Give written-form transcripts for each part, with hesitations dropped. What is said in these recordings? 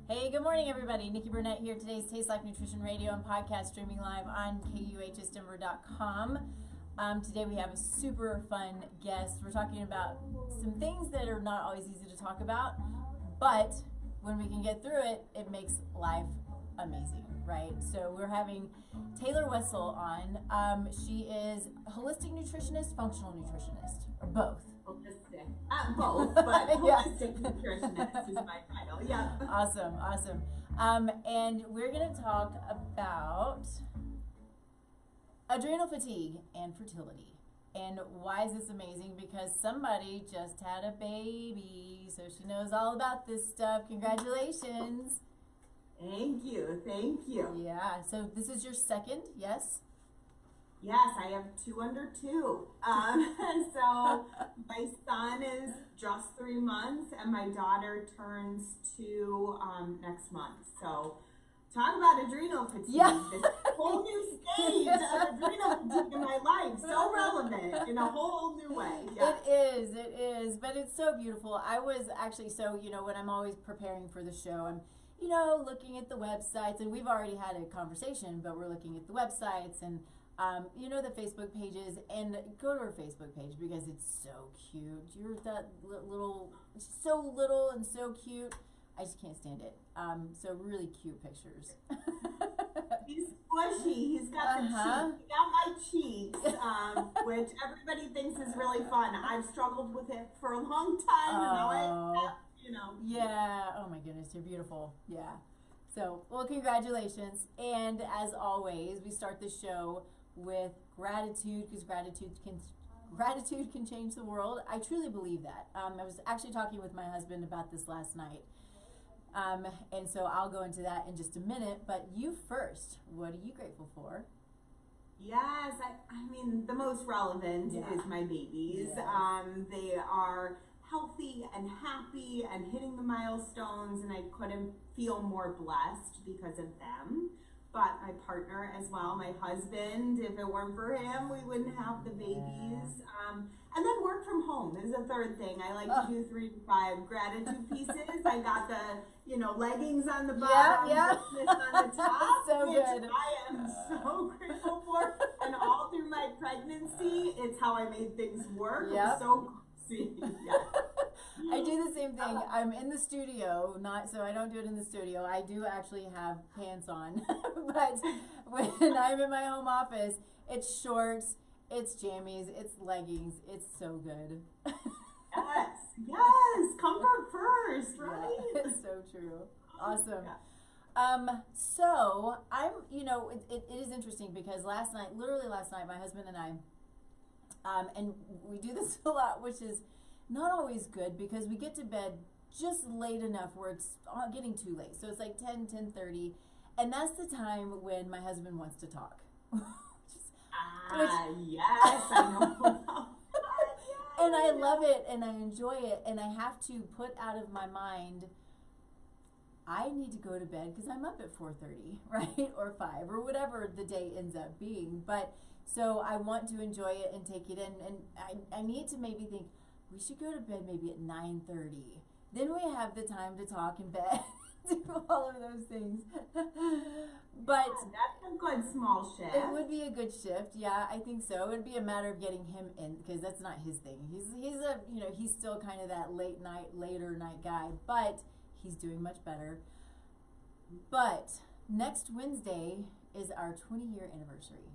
Hey, good morning, everybody. Nikki Burnett here. Today's Taste Life Nutrition Radio and podcast streaming live on KUHSdenver.com. Today we have a super fun guest. We're talking about some things that are not always easy to talk about, but when we can get through it, it makes life amazing, right? So we're having Taylor Wessel on. She is holistic nutritionist, functional nutritionist, or both. Holistic. Both, but holistic nutritionist is my title. Yeah. Awesome. And we're going to talk about adrenal fatigue and fertility. And why is this amazing? Because somebody just had a baby, so she knows all about this stuff. Congratulations. Thank you. Yeah, so this is your second, yes? Yes, I have 2 under 2. So my son is just 3 months and my daughter turns 2 next month. So talk about adrenal fatigue. Yeah. This whole new stage of adrenal fatigue in my life. So relevant in a whole new way. Yeah. It is, but it's so beautiful. I was actually, when I'm always preparing for the show, I'm looking at the websites, and we've already had a conversation, but we're looking at the websites and the Facebook pages, and go to her Facebook page because it's so cute. You're that so little and so cute. I just can't stand it. So really cute pictures. He's squishy. He's got the cheeks. He got my cheeks, which everybody thinks is really fun. I've struggled with it for a long time, and now Yeah. Oh my goodness, you're beautiful. Yeah. So, well, congratulations. And as always, we start the show with gratitude, because gratitude can change the world. I truly believe that. I was actually talking with my husband about this last night. And so I'll go into that in just a minute, but you first, what are you grateful for? Yes, I mean, the most relevant is my babies. Yes. They are healthy and happy and hitting the milestones, and I couldn't feel more blessed because of them. But my partner as well, my husband, if it weren't for him, we wouldn't have the babies. And then work from home is a third thing. I like to do 3 to 5 gratitude pieces. I got the, leggings on the bottom, fitness on the top, so which good. I am so grateful for. And all through my pregnancy, it's how I made things work. Yep. It was so see. I do the same thing. I'm in the studio, so I don't do it in the studio. I do actually have pants on, but when I'm in my home office, it's shorts, it's jammies, it's leggings. It's so good. Yes, comfort first, right? Yeah, it's so true. Awesome. Yeah. So I'm, it is interesting because literally last night, my husband and I, and we do this a lot, which is not always good because we get to bed just late enough where it's getting too late. So it's like 10:30, and that's the time when my husband wants to talk. Yes, I know. And I love it, and I enjoy it, and I have to put out of my mind, I need to go to bed because I'm up at 4:30, right? Or 5, or whatever the day ends up being. But so I want to enjoy it and take it in, and I need to maybe think, we should go to bed maybe at 9:30. Then we have the time to talk in bed, do all of those things. But that's a good small shift. It would be a good shift, yeah, I think so. It would be a matter of getting him in because that's not his thing. He's still kind of that later night guy, but he's doing much better. But next Wednesday is our 20-year anniversary.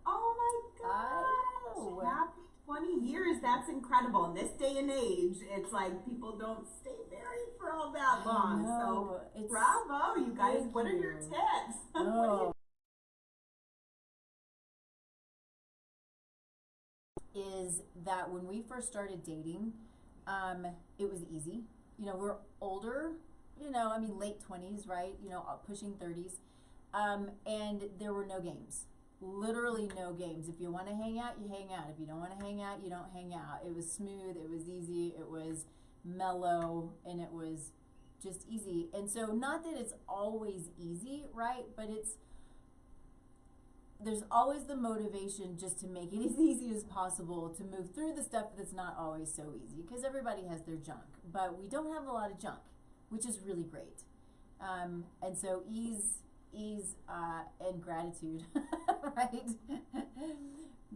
Oh my gosh! Happy 20 years, that's incredible. In this day and age, it's like people don't stay married for all that long. So bravo, you guys. What are your tips? Oh. Is that when we first started dating, it was easy. We're older, late 20s, right? Pushing 30s. And there were no games. Literally no games. If you want to hang out, you hang out. If you don't want to hang out, you don't hang out. It was smooth, it was easy, it was mellow, and it was just easy. And so not that it's always easy, right? But there's always the motivation just to make it as easy as possible to move through the stuff that's not always so easy, because everybody has their junk, but we don't have a lot of junk, which is really great. And so ease, and gratitude, right?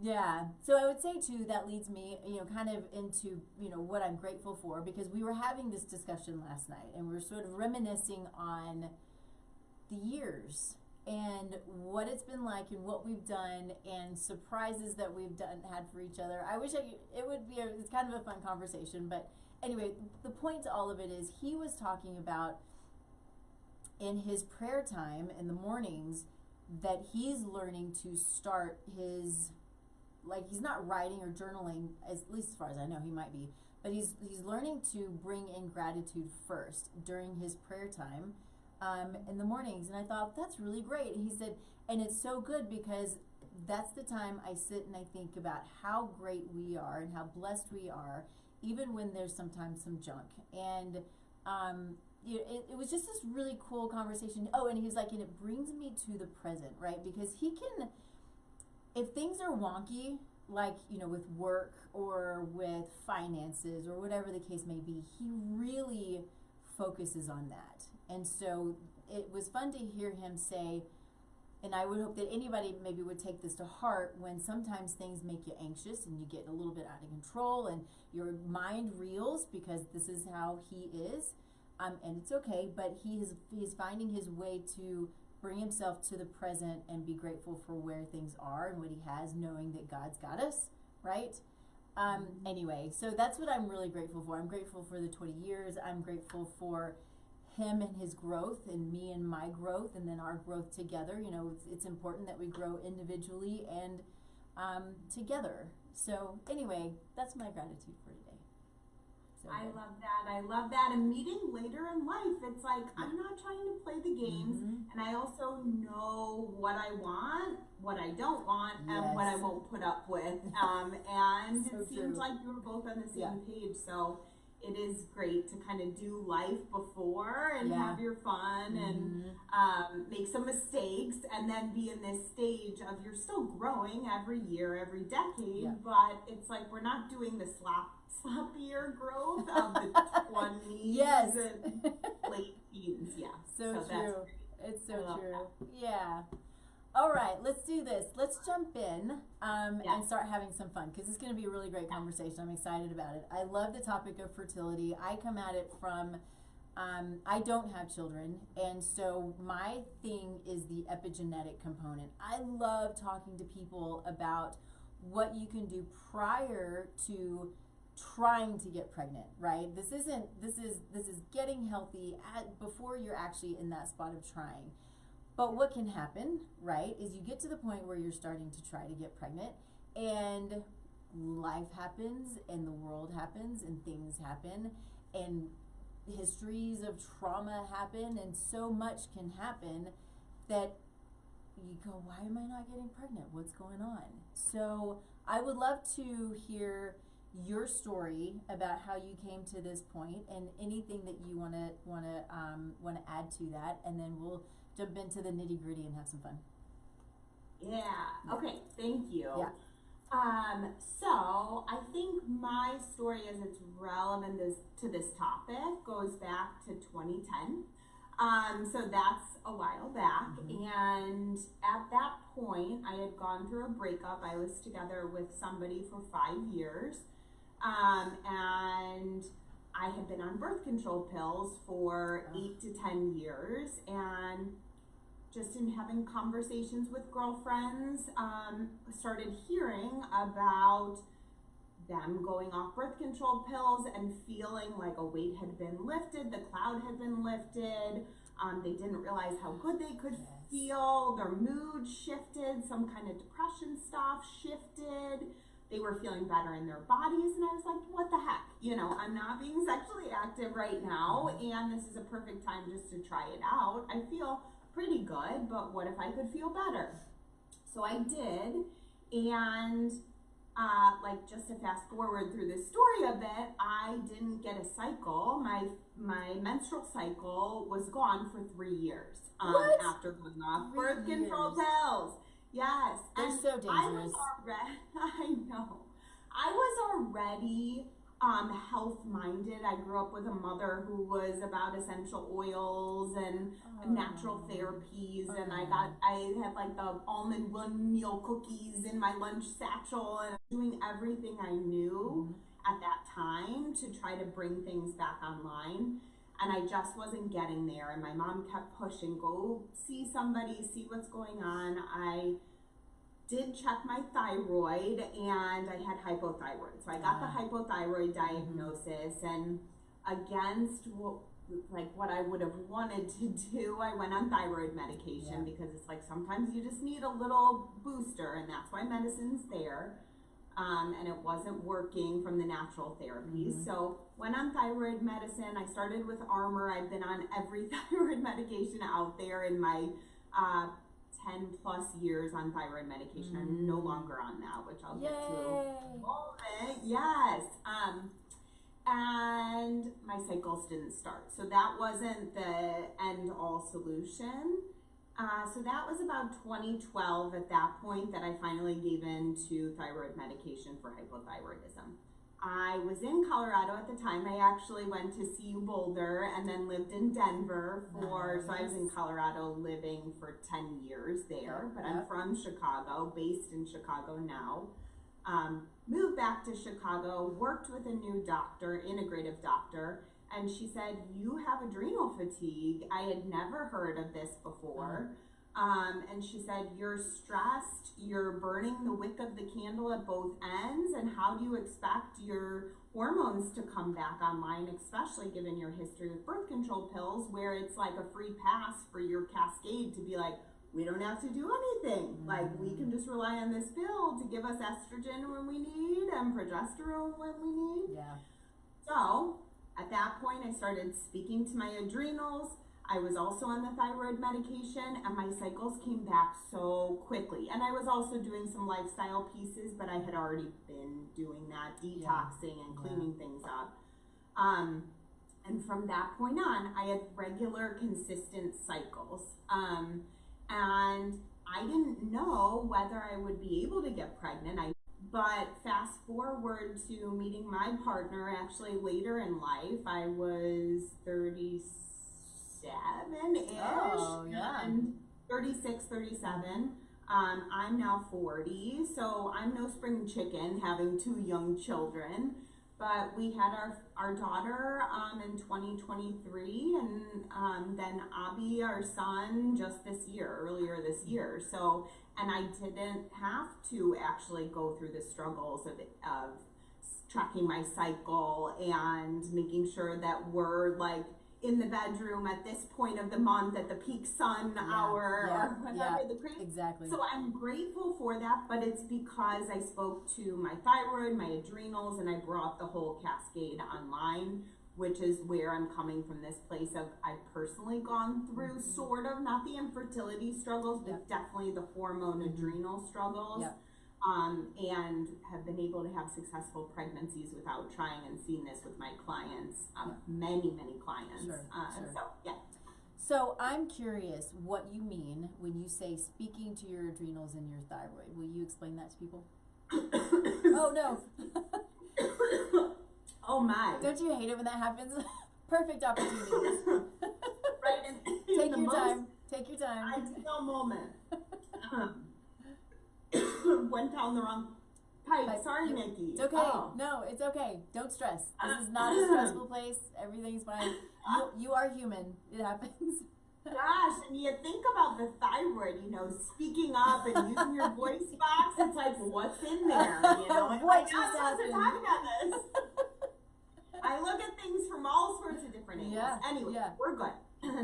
Yeah. So I would say too, that leads me, kind of into, what I'm grateful for, because we were having this discussion last night and we were sort of reminiscing on the years and what it's been like and what we've done and surprises that we've had for each other. I wish it's kind of a fun conversation, but anyway, the point to all of it is he was talking about in his prayer time in the mornings that he's learning to start his, like, he's not writing or journaling, at least as far as I know, he might be, but he's learning to bring in gratitude first during his prayer time in the mornings. And I thought, that's really great. And he said, and it's so good because that's the time I sit and I think about how great we are and how blessed we are, even when there's sometimes some junk. And it was just this really cool conversation. Oh, and he was like, and it brings me to the present, right? Because he can, if things are wonky, like, with work or with finances or whatever the case may be, he really focuses on that. And so it was fun to hear him say, and I would hope that anybody maybe would take this to heart, when sometimes things make you anxious and you get a little bit out of control and your mind reels, because this is how he is, and it's okay, but he is finding his way to bring himself to the present and be grateful for where things are and what he has, knowing that God's got us, right? Anyway, so that's what I'm really grateful for. I'm grateful for the 20 years. I'm grateful for him and his growth, and me and my growth, and then our growth together. It's important that we grow individually and together. So anyway, that's my gratitude for today. So I love that. I love that. And meeting later in life, it's like, I'm not trying to play the games, and I also know what I want, what I don't want, and what I won't put up with. And so it seems like we were both on the same page. So it is great to kind of do life before and have your fun and make some mistakes, and then be in this stage of you're still growing every year, every decade, but it's like we're not doing the sloppier growth of the 20s and late teens. So true. That's it's so true. Yeah. All right, let's do this. Let's jump in and start having some fun, because it's going to be a really great conversation. I'm excited about it. I love the topic of fertility. I come at it from, I don't have children, and so my thing is the epigenetic component. I love talking to people about what you can do prior to trying to get pregnant, right? This is getting healthy before you're actually in that spot of trying. But what can happen, right, is you get to the point where you're starting to try to get pregnant, and life happens, and the world happens, and things happen, and histories of trauma happen, and so much can happen that you go, why am I not getting pregnant? What's going on? So I would love to hear your story about how you came to this point, and anything that you want to add to that, and then we'll jump into the nitty-gritty and have some fun. Okay, thank you. So I think my story, as it's relevant to this topic, goes back to 2010. So that's a while back, and at that point I had gone through a breakup. I was together with somebody for 5 years, and I had been on birth control pills for 8 to 10 years, and just in having conversations with girlfriends, started hearing about them going off birth control pills and feeling like a weight had been lifted, the cloud had been lifted. They didn't realize how good they could feel. Their mood shifted, some kind of depression stuff shifted. They were feeling better in their bodies, and I was like, what the heck? I'm not being sexually active right now, and this is a perfect time just to try it out. I feel pretty good, but what if I could feel better? So I did, and just to fast forward through the story a bit, I didn't get a cycle. My menstrual cycle was gone for 3 years after going off birth control pills. Yes. They're so dangerous. I know. I was already health-minded. I grew up with a mother who was about essential oils and natural therapies, and I had like the almond one meal cookies in my lunch satchel, and doing everything I knew at that time to try to bring things back online. And I just wasn't getting there, and my mom kept pushing, go see somebody, see what's going on. I did check my thyroid, and I had hypothyroid. So I got the hypothyroid diagnosis, and against what I would have wanted to do, I went on thyroid medication because it's like sometimes you just need a little booster, and that's why medicine's there. And it wasn't working from the natural therapies. So went on thyroid medicine. I started with Armour. I've been on every thyroid medication out there in my 10 plus years on thyroid medication. I'm no longer on that, which I'll get to in a moment. Yes. And my cycles didn't start. So that wasn't the end all solution. So that was about 2012 at that point that I finally gave in to thyroid medication for hypothyroidism. I was in Colorado at the time. I actually went to CU Boulder and then lived in Denver so I was in Colorado living for 10 years there, but I'm from Chicago, based in Chicago now. Moved back to Chicago, worked with a new doctor, integrative doctor, and she said, you have adrenal fatigue. I had never heard of this before. And she said, you're stressed, you're burning the wick of the candle at both ends, and how do you expect your hormones to come back online, especially given your history with birth control pills, where it's like a free pass for your cascade to be like, we don't have to do anything. Like, we can just rely on this pill to give us estrogen when we need and progesterone when we need. So at that point, I started speaking to my adrenals. I was also on the thyroid medication, and my cycles came back so quickly. And I was also doing some lifestyle pieces, but I had already been doing that, detoxing and cleaning things up. And from that point on, I had regular, consistent cycles. And I didn't know whether I would be able to get pregnant. But fast forward to meeting my partner actually later in life. I was 37-ish, and 36, 37. I'm now 40, so I'm no spring chicken having 2 young children. But we had our daughter in 2023, and then Abby, our son, just earlier this year. So, and I didn't have to actually go through the struggles of tracking my cycle and making sure that we're like in the bedroom at this point of the month at the peak sun hour or whatever. Exactly. So I'm grateful for that, but it's because I spoke to my thyroid, my adrenals, and I brought the whole cascade online, which is where I'm coming from, this place of I've personally gone through sort of, not the infertility struggles, but definitely the hormone adrenal struggles. And have been able to have successful pregnancies without trying, and seen this with my clients, many clients. So I'm curious what you mean when you say speaking to your adrenals and your thyroid. Will you explain that to people? Oh no. Oh my. Don't you hate it when that happens? Perfect opportunity. Right. Take your time. Take your time. Ideal moment. Went down the wrong pipe. Sorry, Nikki. It's okay. Oh. No, it's okay. Don't stress. This is not a stressful place. Everything's fine. You are human. It happens. Gosh, and you think about the thyroid, speaking up and using your voice box. It's like, what's in there? What just happened? Talking about this. I look at things from all sorts of different angles. Anyway, we're good.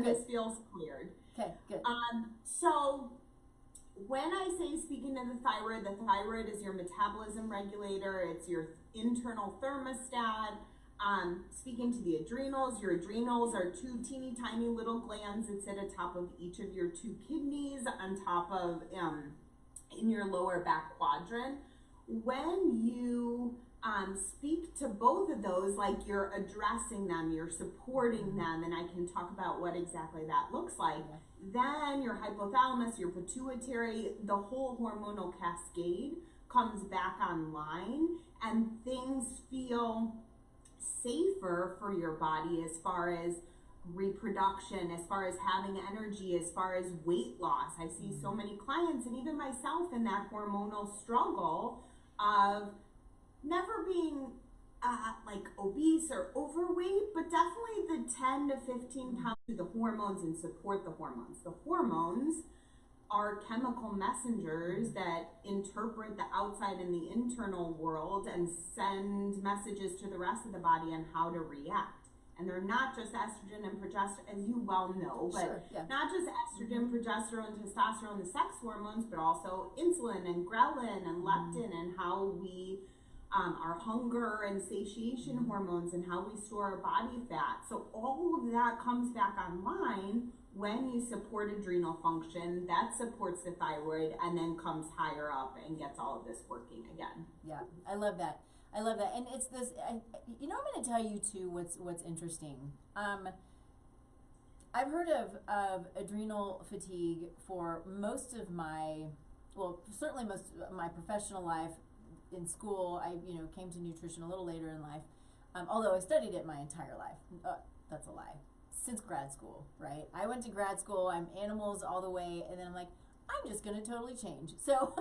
This feels cleared. Okay, good. So when I say speaking to the thyroid is your metabolism regulator. It's your internal thermostat. Speaking to the adrenals, your adrenals are 2 teeny tiny little glands that sit atop of each of your 2 kidneys, on top of in your lower back quadrant. When you speak to both of those, like you're addressing them, you're supporting them, and I can talk about what exactly that looks like. Then your hypothalamus, your pituitary, the whole hormonal cascade comes back online, and things feel safer for your body as far as reproduction, as far as having energy, as far as weight loss. I see so many clients, and even myself, in that hormonal struggle of never being like obese or overweight, but definitely the 10 to 15 pounds to the hormones and support the hormones. The hormones are chemical messengers that interpret the outside and the internal world and send messages to the rest of the body on how to react. And they're not just estrogen and progesterone, as you well know, but Sure, yeah. not just estrogen, progesterone, testosterone, the sex hormones, but also insulin and ghrelin and leptin, and how we, our hunger and satiation hormones, and how we store our body fat. So all of that comes back online when you support adrenal function. That supports the thyroid, and then comes higher up and gets all of this working again. Yeah, I love that. I love that. And it's this, I'm going to tell you too what's interesting. I've heard of adrenal fatigue for most of certainly most of my professional life. In school, I came to nutrition a little later in life, although I studied it my entire life. That's a lie. Since grad school, right? I went to grad school, I'm animals all the way, and then I'm like, I'm just going to totally change. So,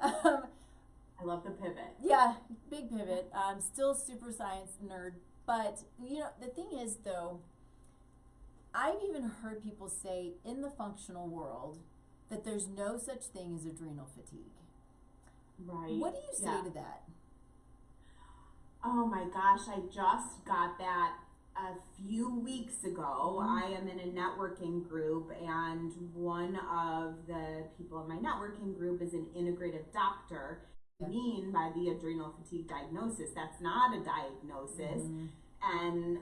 I love the pivot. Yeah, big pivot. Still super science nerd. But, the thing is, though, I've even heard people say in the functional world that there's no such thing as adrenal fatigue. Right. What do you say to that? Oh my gosh, I just got that a few weeks ago. I am in a networking group, and one of the people in my networking group is an integrative doctor. Mean by the adrenal fatigue diagnosis, that's not a diagnosis. And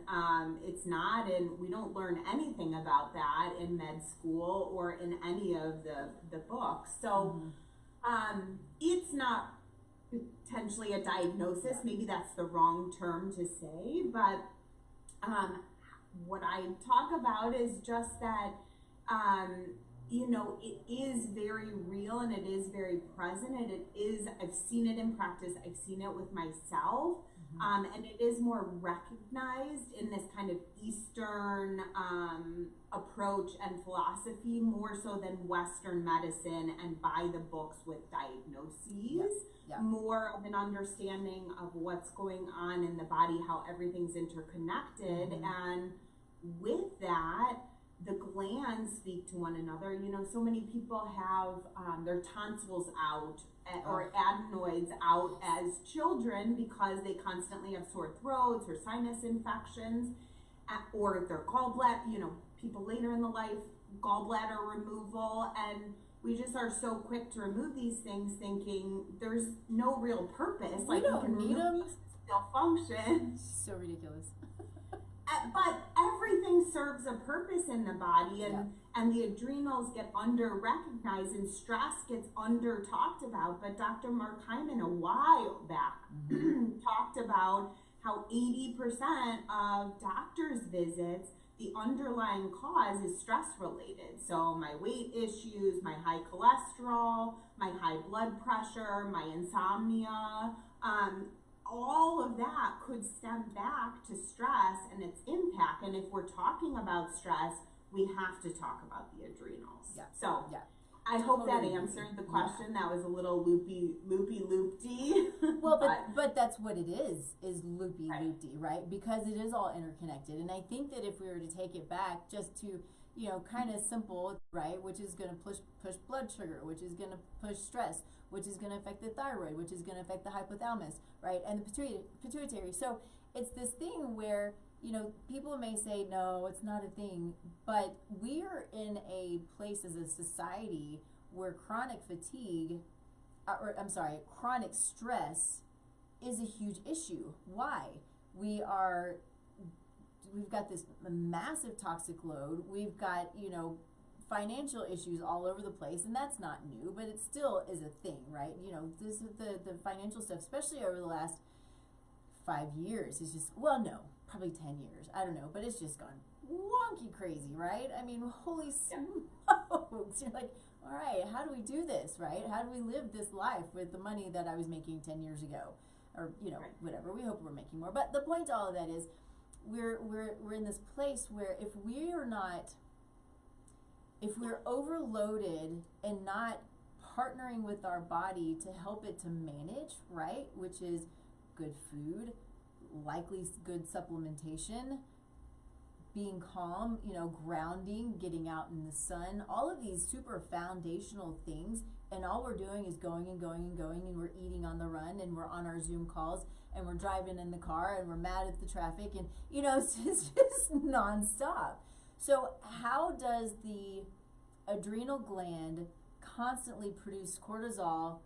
it's not, and we don't learn anything about that in med school or in any of the books. So it's not potentially a diagnosis. Maybe that's the wrong term to say, but what I talk about is just that it is very real, and it is very present, and it is, I've seen it in practice, I've seen it with myself, and it is more recognized in this kind of Eastern approach and philosophy, more so than Western medicine and by the books with diagnoses. More of an understanding of what's going on in the body, how everything's interconnected, and with that, the glands speak to one another. So many people have their tonsils out or adenoids out as children because they constantly have sore throats or sinus infections, or their gallbladder, people later in the life, gallbladder removal, and we just are so quick to remove these things thinking there's no real purpose. We don't need them. Still function. So ridiculous. But everything serves a purpose in the body, and the adrenals get under-recognized, and stress gets under-talked about. But Dr. Mark Hyman, a while back, talked about how 80% of doctors' visits, the underlying cause is stress-related. So my weight issues, my high cholesterol, my high blood pressure, my insomnia, all of that could stem back to stress and its impact. And if we're talking about stress, we have to talk about the adrenals. I hope that answered the question. That was a little loopy-loopty. Well, but that's what it is loopy-loopty, right? Because it is all interconnected. And I think that if we were to take it back just to, kind of simple, right, which is going to push blood sugar, which is going to push stress, which is going to affect the thyroid, which is going to affect the hypothalamus, right, and the pituitary. So it's this thing where, people may say, no, it's not a thing, but we are in a place as a society where chronic stress is a huge issue. Why? We've got this massive toxic load. We've got, financial issues all over the place, and that's not new, but it still is a thing, right? This is the financial stuff, especially over the last 5 years, is just, probably 10 years, I don't know, but it's just gone wonky crazy, right? I mean, holy smokes. You're like, all right, how do we do this, right? How do we live this life with the money that I was making 10 years ago? or, you know, Right. whatever. We hope we're making more. But the point to all of that is we're in this place where if we're overloaded and not partnering with our body to help it to manage, right, which is good food, likely good supplementation, being calm, you know, grounding, getting out in the sun, all of these super foundational things, and all we're doing is going and going and going, and we're eating on the run, and we're on our Zoom calls, and we're driving in the car, and we're mad at the traffic, and, you know, it's just nonstop. So how does the adrenal gland constantly produce cortisol?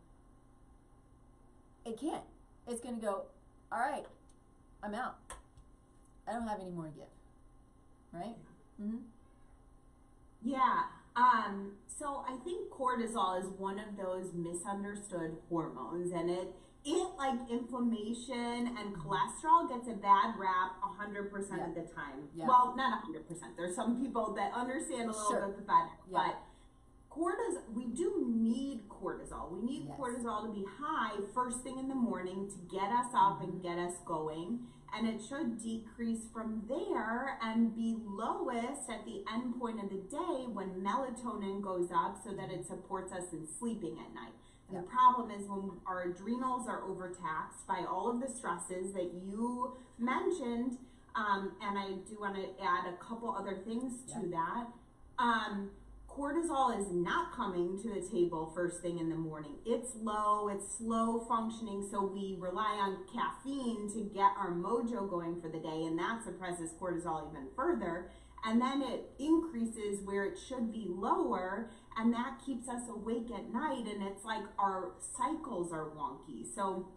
It can't. It's going to go, all right, I'm out. I don't have any more to give. Right? Mm-hmm. Yeah. So I think cortisol is one of those misunderstood hormones, and it like inflammation and cholesterol gets a bad rap 100% of the time. Yeah. Well, not 100%. There's some people that understand a little bit better, but cortisol, we do need cortisol. We need cortisol to be high first thing in the morning to get us up and get us going. And it should decrease from there and be lowest at the end point of the day when melatonin goes up so that it supports us in sleeping at night. And the problem is when our adrenals are overtaxed by all of the stresses that you mentioned, and I do want to add a couple other things to that. Cortisol is not coming to the table first thing in the morning. It's low, it's slow functioning, so we rely on caffeine to get our mojo going for the day, and that suppresses cortisol even further. And then it increases where it should be lower, and that keeps us awake at night, and it's like our cycles are wonky. So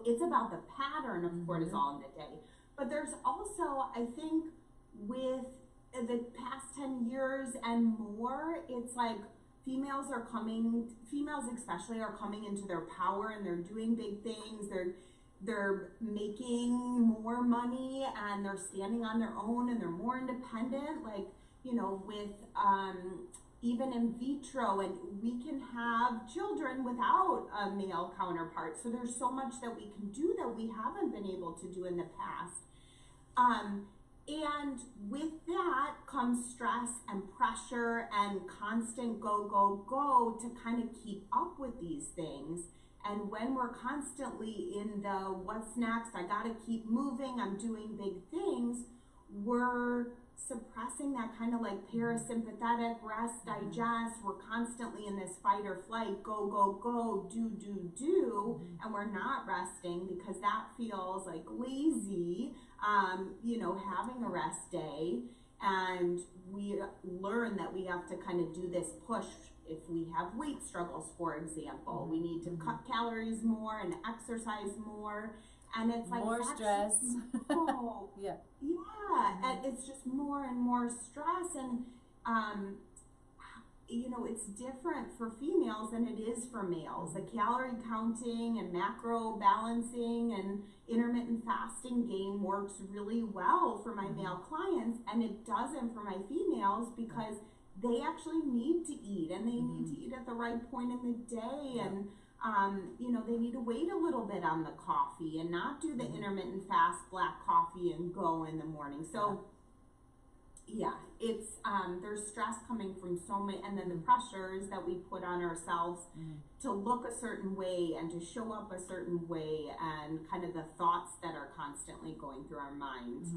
it's about the pattern of cortisol in the day. But there's also, I think, with the past 10 years and more, it's like females especially are coming into their power, and they're doing big things. They're making more money, and they're standing on their own, and they're more independent, like, you know, with even in vitro, and we can have children without a male counterpart. So there's so much that we can do that we haven't been able to do in the past. And with that comes stress and pressure and constant go, go, go to kind of keep up with these things. And when we're constantly in the what's next, I gotta keep moving, I'm doing big things, we're suppressing that kind of like parasympathetic rest, digest. We're constantly in this fight or flight, go, go, go, do, and we're not resting because that feels like lazy. You know, having a rest day, and we learn that we have to kind of do this push. If we have weight struggles, for example, we need to cut calories more and exercise more, and it's like more stress. And it's just more and more stress, and you know, it's different for females than it is for males. The calorie counting and macro balancing and intermittent fasting game works really well for my male clients, and it doesn't for my females because they actually need to eat, and they need to eat at the right point in the day, and you know, they need to wait a little bit on the coffee and not do the intermittent fast black coffee and go in the morning. So it's there's stress coming from so many, and then the pressures that we put on ourselves to look a certain way and to show up a certain way, and kind of the thoughts that are constantly going through our minds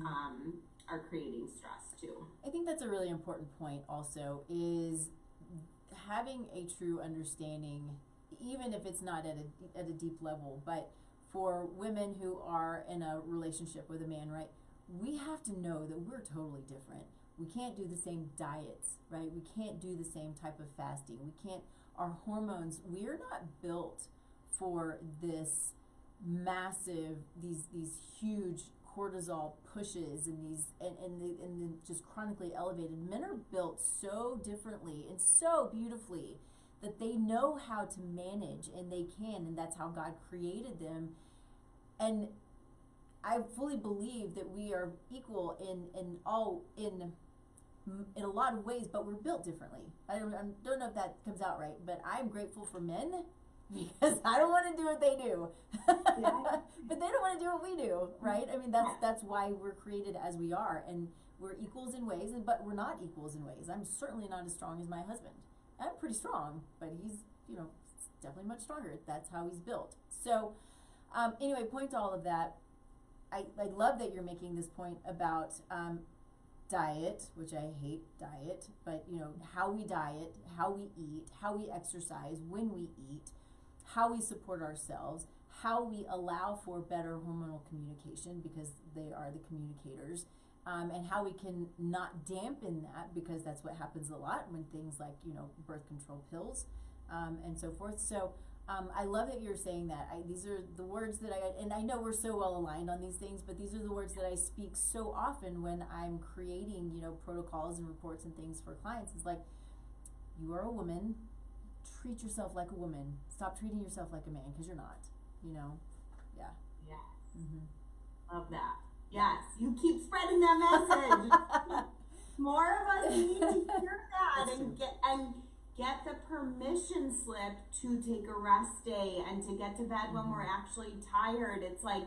are creating stress too. I think that's a really important point also, is having a true understanding, even if it's not at a deep level, but for women who are in a relationship with a man, right, we have to know that we're totally different. We can't do the same diets, right? We can't do the same type of fasting. Our hormones, we're not built for this massive, these huge cortisol pushes and the just chronically elevated. Men are built so differently and so beautifully that they know how to manage, and they can, and that's how God created them. And I fully believe that we are equal in a lot of ways, but we're built differently. I don't know if that comes out right, but I'm grateful for men because I don't want to do what they do. Yeah. But they don't want to do what we do, right? I mean, that's why we're created as we are, and we're equals in ways, but we're not equals in ways. I'm certainly not as strong as my husband. I'm pretty strong, but he's, definitely much stronger. That's how he's built. So, anyway, point to all of that. I love that you're making this point about diet, which I hate diet, but how we diet, how we eat, how we exercise, when we eat, how we support ourselves, how we allow for better hormonal communication because they are the communicators, and how we can not dampen that because that's what happens a lot when things like birth control pills and so forth. So I love that you're saying that. These are the words that and I know we're so well aligned on these things, but these are the words that I speak so often when I'm creating, protocols and reports and things for clients. It's like, you are a woman, treat yourself like a woman. Stop treating yourself like a man, because you're not, Yeah. Yes. Mm-hmm. Love that. Yes. You keep spreading that message. More of us need to hear that and get the permission slip to take a rest day and to get to bed when we're actually tired. It's like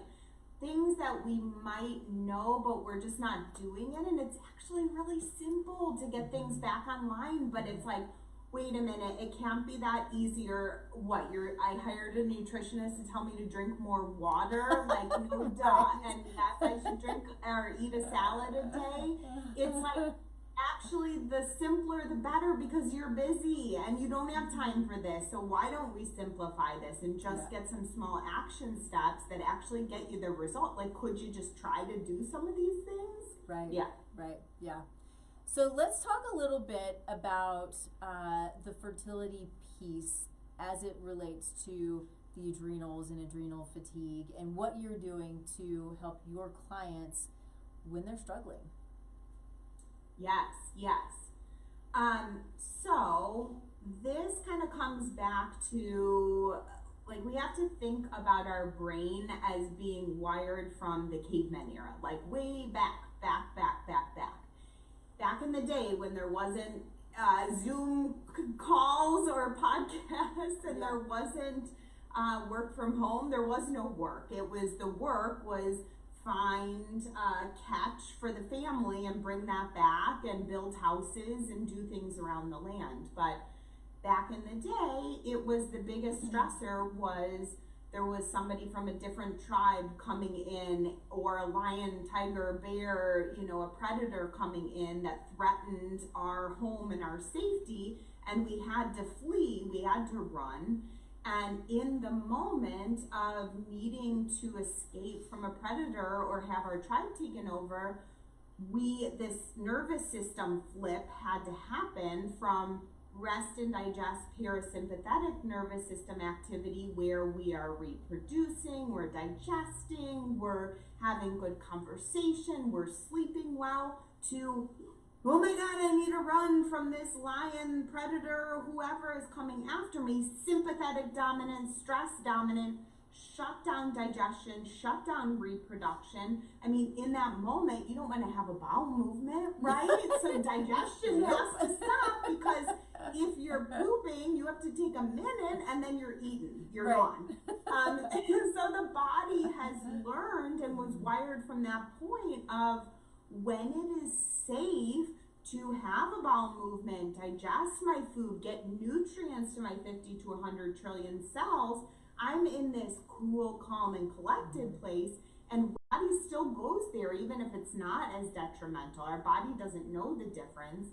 things that we might know, but we're just not doing it. And it's actually really simple to get things back online, but it's like, wait a minute, it can't be that easier. I hired a nutritionist to tell me to drink more water, like no duh, and that I should drink or eat a salad a day. It's like, actually, the simpler the better, because you're busy and you don't have time for this. So why don't we simplify this and just get some small action steps that actually get you the result? Like, could you just try to do some of these things? Right. Yeah. Right. Yeah. So let's talk a little bit about the fertility piece as it relates to the adrenals and adrenal fatigue, and what you're doing to help your clients when they're struggling. Yes. So this kind of comes back to, like, we have to think about our brain as being wired from the caveman era, like way back in the day when there wasn't Zoom calls or podcasts, and there wasn't work from home. There was no work. The work was find catch for the family and bring that back and build houses and do things around the land. But back in the day, it was the biggest stressor was there was somebody from a different tribe coming in, or a lion, tiger, bear, a predator coming in that threatened our home and our safety, and we had to flee, we had to run. And in the moment of needing to escape from a predator or have our tribe taken over, this nervous system flip had to happen from rest and digest parasympathetic nervous system activity, where we are reproducing, we're digesting, we're having good conversation, we're sleeping well, to, oh my God, I need to run from this lion, predator, whoever is coming after me. Sympathetic dominant, stress dominant, shut down digestion, shut down reproduction. I mean, in that moment, you don't want to have a bowel movement, right? So digestion has to stop, because if you're pooping, you have to take a minute and then you're eaten, you're gone. So the body has learned and was wired from that point of, when it is safe to have a bowel movement, digest my food, get nutrients to my 50 to 100 trillion cells, I'm in this cool, calm, and collected place, and body still goes there even if it's not as detrimental. Our body doesn't know the difference.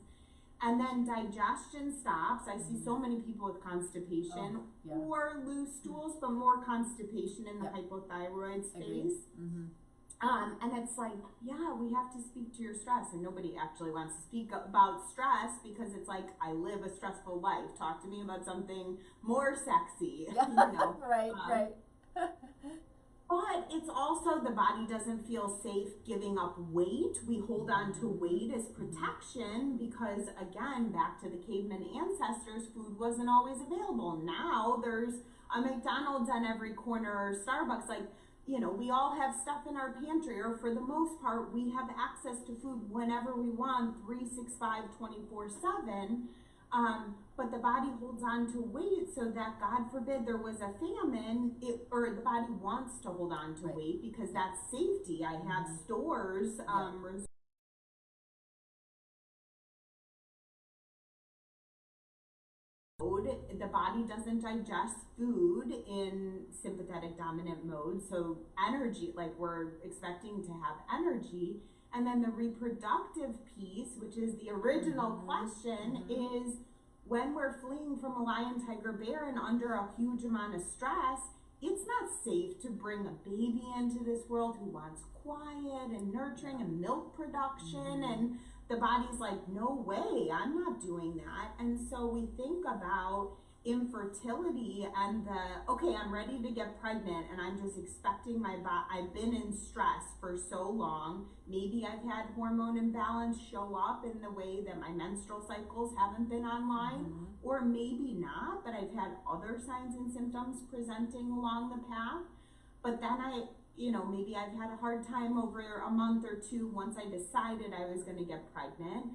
And then digestion stops. I see so many people with constipation or loose stools, but more constipation in the hypothyroid space. And it's like, we have to speak to your stress, and nobody actually wants to speak about stress, because it's like, I live a stressful life. Talk to me about something more sexy. Right. But it's also, the body doesn't feel safe giving up weight. We hold on to weight as protection because, again, back to the caveman ancestors, food wasn't always available. Now there's a McDonald's on every corner, or Starbucks. Like, we all have stuff in our pantry, or for the most part, we have access to food whenever we want, 365, 24/7. But the body holds on to weight so that, God forbid, there was a famine, or the body wants to hold on to weight because that's safety. I have stores, the body doesn't digest food in sympathetic dominant mode, so energy, like we're expecting to have energy. And then the reproductive piece, which is the original question, is when we're fleeing from a lion, tiger, bear and under a huge amount of stress, it's not safe to bring a baby into this world who wants quiet and nurturing and milk production. And the body's like, no way, I'm not doing that. And so we think about infertility and okay, I'm ready to get pregnant and I'm just expecting I've been in stress for so long. Maybe I've had hormone imbalance show up in the way that my menstrual cycles haven't been online, or maybe not, but I've had other signs and symptoms presenting along the path. But then maybe I've had a hard time over a month or two once I decided I was going to get pregnant,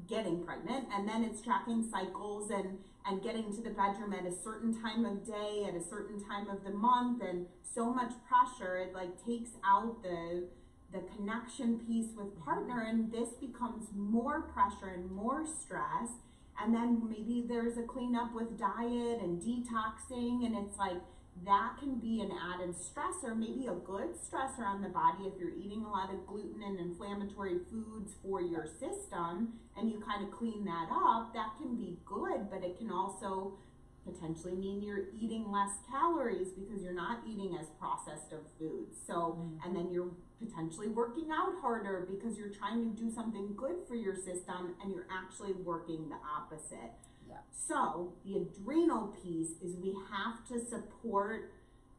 getting pregnant, and then it's tracking cycles and getting to the bedroom at a certain time of day, at a certain time of the month, and so much pressure, it like takes out the connection piece with partner, and this becomes more pressure and more stress. And then maybe there's a cleanup with diet and detoxing, and it's like, that can be an added stressor, maybe a good stressor on the body if you're eating a lot of gluten and inflammatory foods for your system and you kind of clean that up. That can be good, but it can also potentially mean you're eating less calories because you're not eating as processed of foods. So, and then you're potentially working out harder because you're trying to do something good for your system and you're actually working the opposite. So the adrenal piece is we have to support,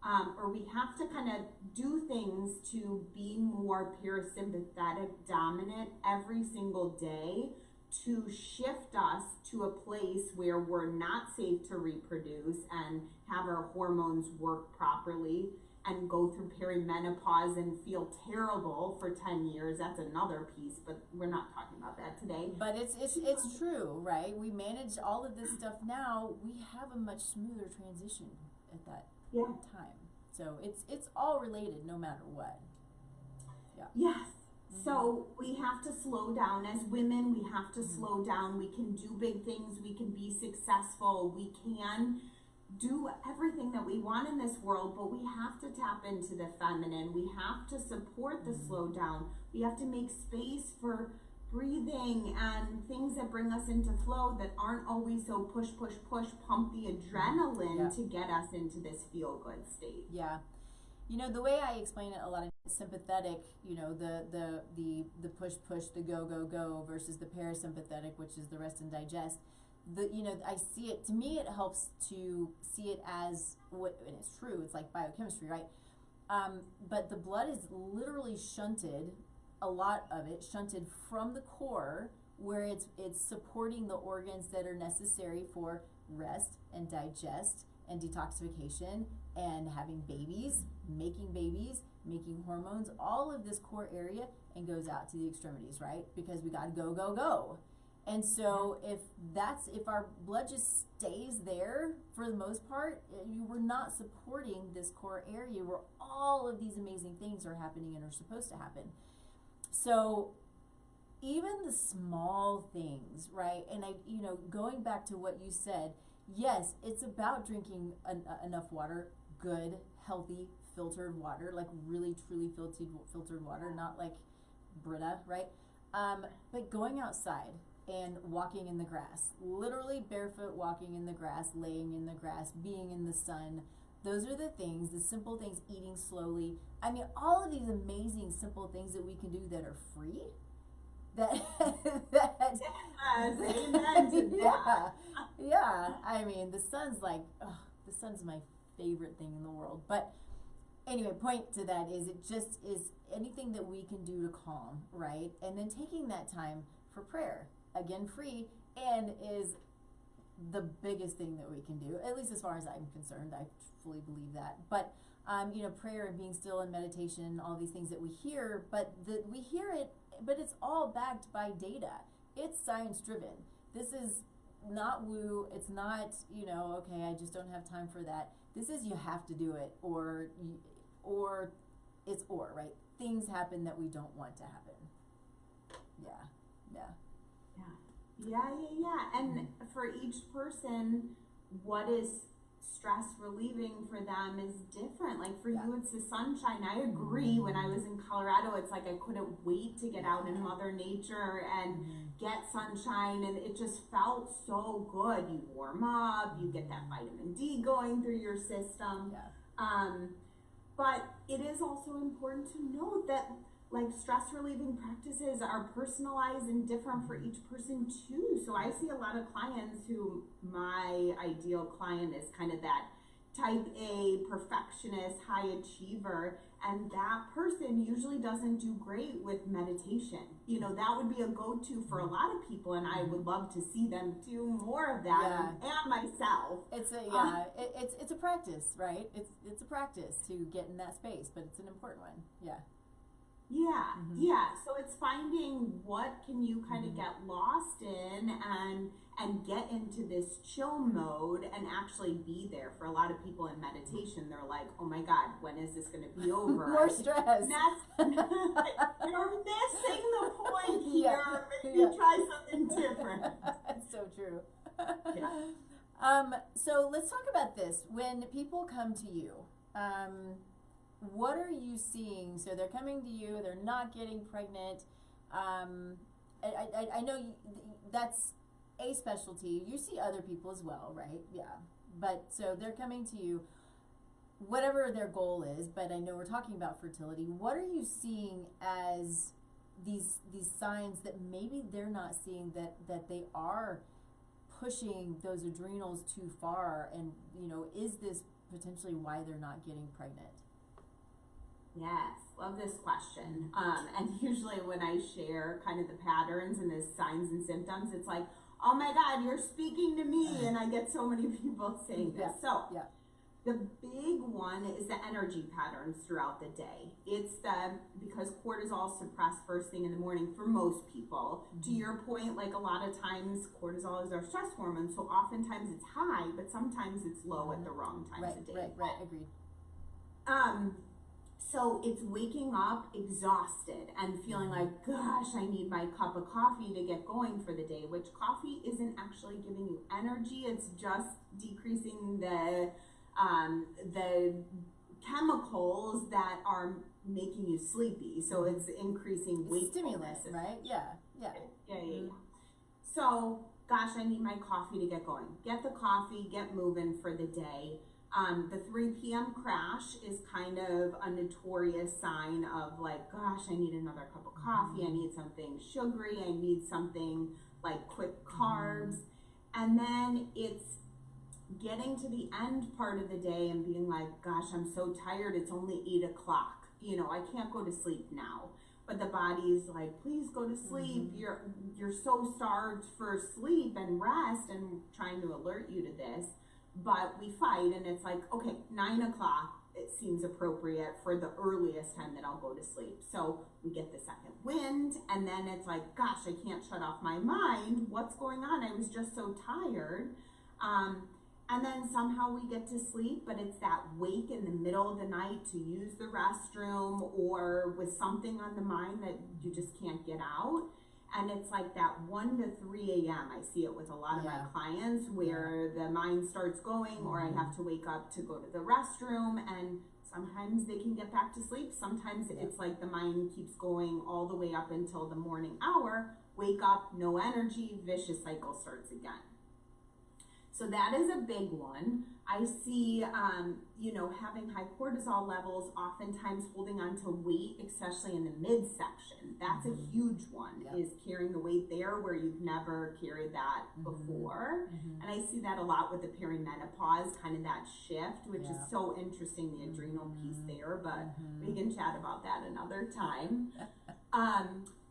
or we have to kind of do things to be more parasympathetic dominant every single day to shift us to a place where we're not safe to reproduce and have our hormones work properly and go through perimenopause and feel terrible for 10 years. That's another piece, but we're not talking about that today. But it's true, right? We manage all of this stuff now. We have a much smoother transition at that time. So it's all related no matter what. Yeah. Yes. So we have to slow down. As women, we have to slow down. We can do big things. We can be successful. We can do everything that we want in this world, but we have to tap into the feminine. We have to support the slow down. We have to make space for breathing and things that bring us into flow that aren't always so push, pump the adrenaline to get us into this feel-good state. Yeah. The way I explain it a lot of sympathetic, the push, the go versus the parasympathetic, which is the rest and digest. I see it, to me, it helps to see it as what, and it's true, it's like biochemistry, right? But the blood is literally shunted, a lot of it shunted from the core, where it's supporting the organs that are necessary for rest and digest and detoxification and having babies, making hormones, all of this core area, and goes out to the extremities, right? Because we gotta go. And so if our blood just stays there for the most part, we're not supporting this core area where all of these amazing things are happening and are supposed to happen. So even the small things, right? And going back to what you said, yes, it's about drinking enough water, good, healthy, filtered water, like really truly filtered water, not like Brita, right? But going outside and walking in the grass, literally barefoot walking in the grass, laying in the grass, being in the sun. Those are the things, the simple things, eating slowly. I mean, all of these amazing simple things that we can do that are free. Yeah. I mean, the sun's my favorite thing in the world. But anyway, point to that is it just is anything that we can do to calm, right? And then taking that time for prayer, again, free, and is the biggest thing that we can do, at least as far as I'm concerned. I fully believe that. But prayer and being still and meditation, all these things that we hear, but we hear it, but it's all backed by data. It's science driven. This is not woo. It's not, you know, okay, I just don't have time for that. This is you have to do it, or it's right? Things happen that we don't want to happen. Yeah. And for each person, what is stress relieving for them is different. Like for you, it's the sunshine. I agree. When I was in Colorado, it's like I couldn't wait to get out in Mother Nature and get sunshine, and it just felt so good. You warm up, you get that vitamin D going through your system. But it is also important to note that like stress relieving practices are personalized and different for each person too. So I see a lot of clients who, my ideal client is kind of that type A perfectionist, high achiever, and that person usually doesn't do great with meditation. You know, that would be a go-to for a lot of people, and I would love to see them do more of that, and myself. It's a practice, right? It's a practice to get in that space, but it's an important one. So it's finding what can you kind of get lost in and get into this chill mode and actually be there. For a lot of people in meditation, they're like, oh my God, when is this going to be over? More stress. You're missing the point here. Maybe try something different. That's so true. So let's talk about this. When people come to you, what are you seeing? So they're coming to you, they're not getting pregnant. I know that's a specialty. You see other people as well, right? Yeah. But so they're coming to you, whatever their goal is, but I know we're talking about fertility. What are you seeing as these signs that maybe they're not seeing, that they are pushing those adrenals too far, and you know, is this potentially why they're not getting pregnant? Yes, love this question. And usually when I share kind of the patterns and the signs and symptoms, it's like, oh my God, you're speaking to me. And I get so many people saying this. The big one is the energy patterns throughout the day. It's because cortisol is suppressed first thing in the morning for most people. To your point, like a lot of times cortisol is our stress hormone. So oftentimes it's high, but sometimes it's low at the wrong times of day. Right, agreed. So it's waking up exhausted and feeling like, gosh, I need my cup of coffee to get going for the day, which coffee isn't actually giving you energy. It's just decreasing the chemicals that are making you sleepy. So it's increasing wakefulness. Stimulant, right? Yeah. So, gosh, I need my coffee to get going. Get the coffee, get moving for the day. The 3 p.m. crash is kind of a notorious sign of like, gosh, I need another cup of coffee. I need something sugary. I need something like quick carbs. And then it's getting to the end part of the day and being like, gosh, I'm so tired. It's only 8 o'clock. You know, I can't go to sleep now. But the body's like, please go to sleep. You're so starved for sleep and rest, and trying to alert you to this. But we fight, and it's like, okay, 9 o'clock, it seems appropriate for the earliest time that I'll go to sleep. So we get the second wind, and then it's like, gosh, I can't shut off my mind. What's going on? I was just so tired. And then somehow we get to sleep, but it's that wake in the middle of the night to use the restroom or with something on the mind that you just can't get out. And it's like that 1 to 3 a.m. I see it with a lot of my clients where the mind starts going, or I have to wake up to go to the restroom, and sometimes they can get back to sleep. Sometimes it's like the mind keeps going all the way up until the morning hour, wake up, no energy, vicious cycle starts again. So that is a big one. I see, having high cortisol levels, oftentimes holding on to weight, especially in the midsection. That's a huge one, is carrying the weight there where you've never carried that before. And I see that a lot with the perimenopause, kind of that shift, which is so interesting, the adrenal piece there, but we can chat about that another time.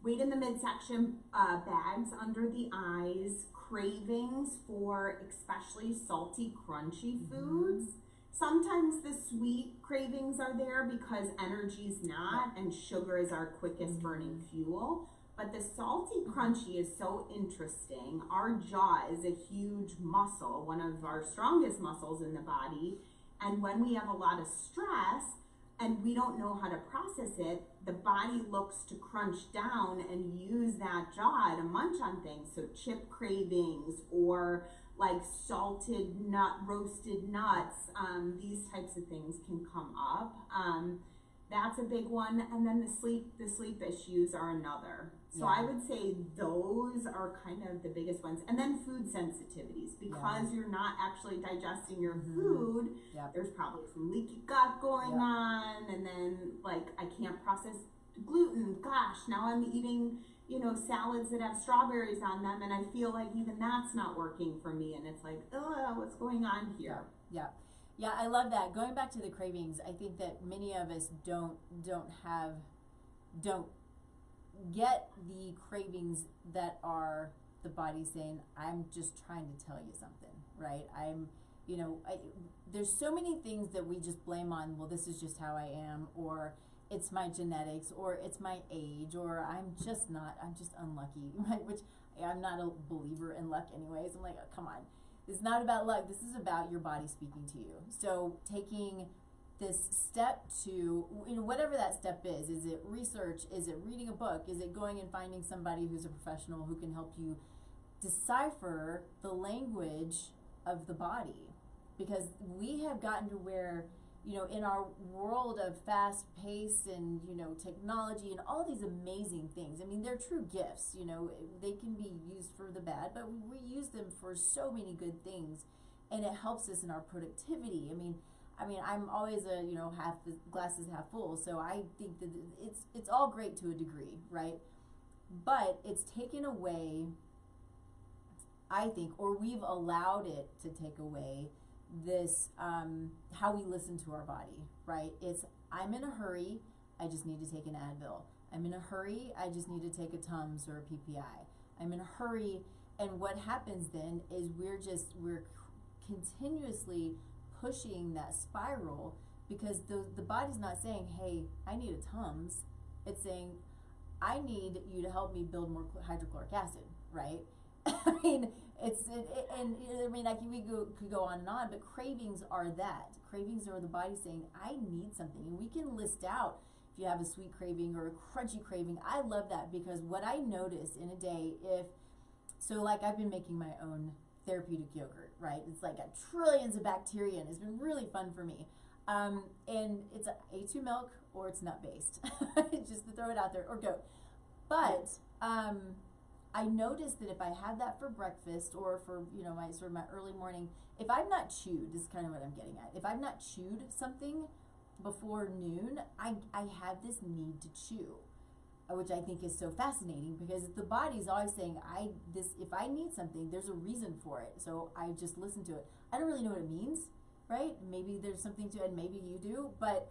Weight in the midsection, bags under the eyes, cravings for especially salty, crunchy foods. Sometimes the sweet cravings are there because energy's not, and sugar is our quickest burning fuel. But the salty crunchy is so interesting. Our jaw is a huge muscle, one of our strongest muscles in the body. And when we have a lot of stress and we don't know how to process it, the body looks to crunch down and use that jaw to munch on things. So chip cravings or like salted roasted nuts, these types of things can come up. That's a big one. And then the sleep issues are another. So I would say those are kind of the biggest ones. And then food sensitivities, because you're not actually digesting your food, there's probably some leaky gut going on. And then like, I can't process gluten. Gosh, now I'm eating, salads that have strawberries on them, and I feel like even that's not working for me. And it's like, oh, what's going on here? Yeah, I love that. Going back to the cravings, I think that many of us don't get the cravings that are the body saying, I'm just trying to tell you something, right? There's so many things that we just blame on, well, this is just how I am, or it's my genetics, or it's my age, or I'm just unlucky, right? Which I'm not a believer in luck anyways. I'm like, oh, come on. It's not about luck. This is about your body speaking to you. So taking this step to, whatever that step is it research? Is it reading a book? Is it going and finding somebody who's a professional who can help you decipher the language of the body? Because we have gotten to where, in our world of fast pace and, technology and all these amazing things, I mean, they're true gifts, they can be used for the bad, but we use them for so many good things, and it helps us in our productivity. I mean, I'm always a, glasses half full, so I think that it's all great to a degree, right? But it's taken away, I think, or we've allowed it to take away this, how we listen to our body, right? It's, I'm in a hurry, I just need to take an Advil. I'm in a hurry, I just need to take a Tums or a PPI. I'm in a hurry, and what happens then is we're continuously pushing that spiral, because the body's not saying, hey, I need a Tums. It's saying, I need you to help me build more hydrochloric acid, right? I mean, we could go on and on, but cravings are that. Cravings are the body saying, I need something. And we can list out if you have a sweet craving or a crunchy craving. I love that, because what I notice in a day, I've been making my own therapeutic yogurt, right? It's like got trillions of bacteria, and it's been really fun for me. And it's A2 milk, or it's nut-based, just to throw it out there, or goat. But I noticed that if I had that for breakfast, or for my early morning, if I've not chewed, this is kind of what I'm getting at. If I've not chewed something before noon, I have this need to chew, which I think is so fascinating, because the body's always saying, if I need something, there's a reason for it. So I just listen to it. I don't really know what it means, right? Maybe there's something to it, and maybe you do, but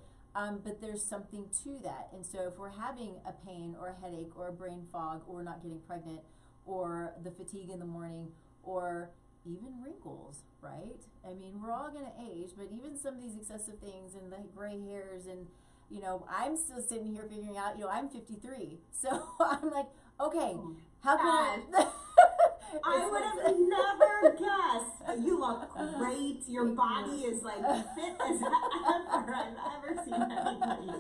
there's something to that. And so if we're having a pain or a headache or a brain fog, or not getting pregnant, or the fatigue in the morning, or even wrinkles, right? I mean, we're all going to age, but even some of these excessive things, and the gray hairs, and I'm still sitting here figuring out, I'm 53. So I'm like, okay, how can I would have never guessed. You look great. Your body is like fit as ever I've ever seen anybody.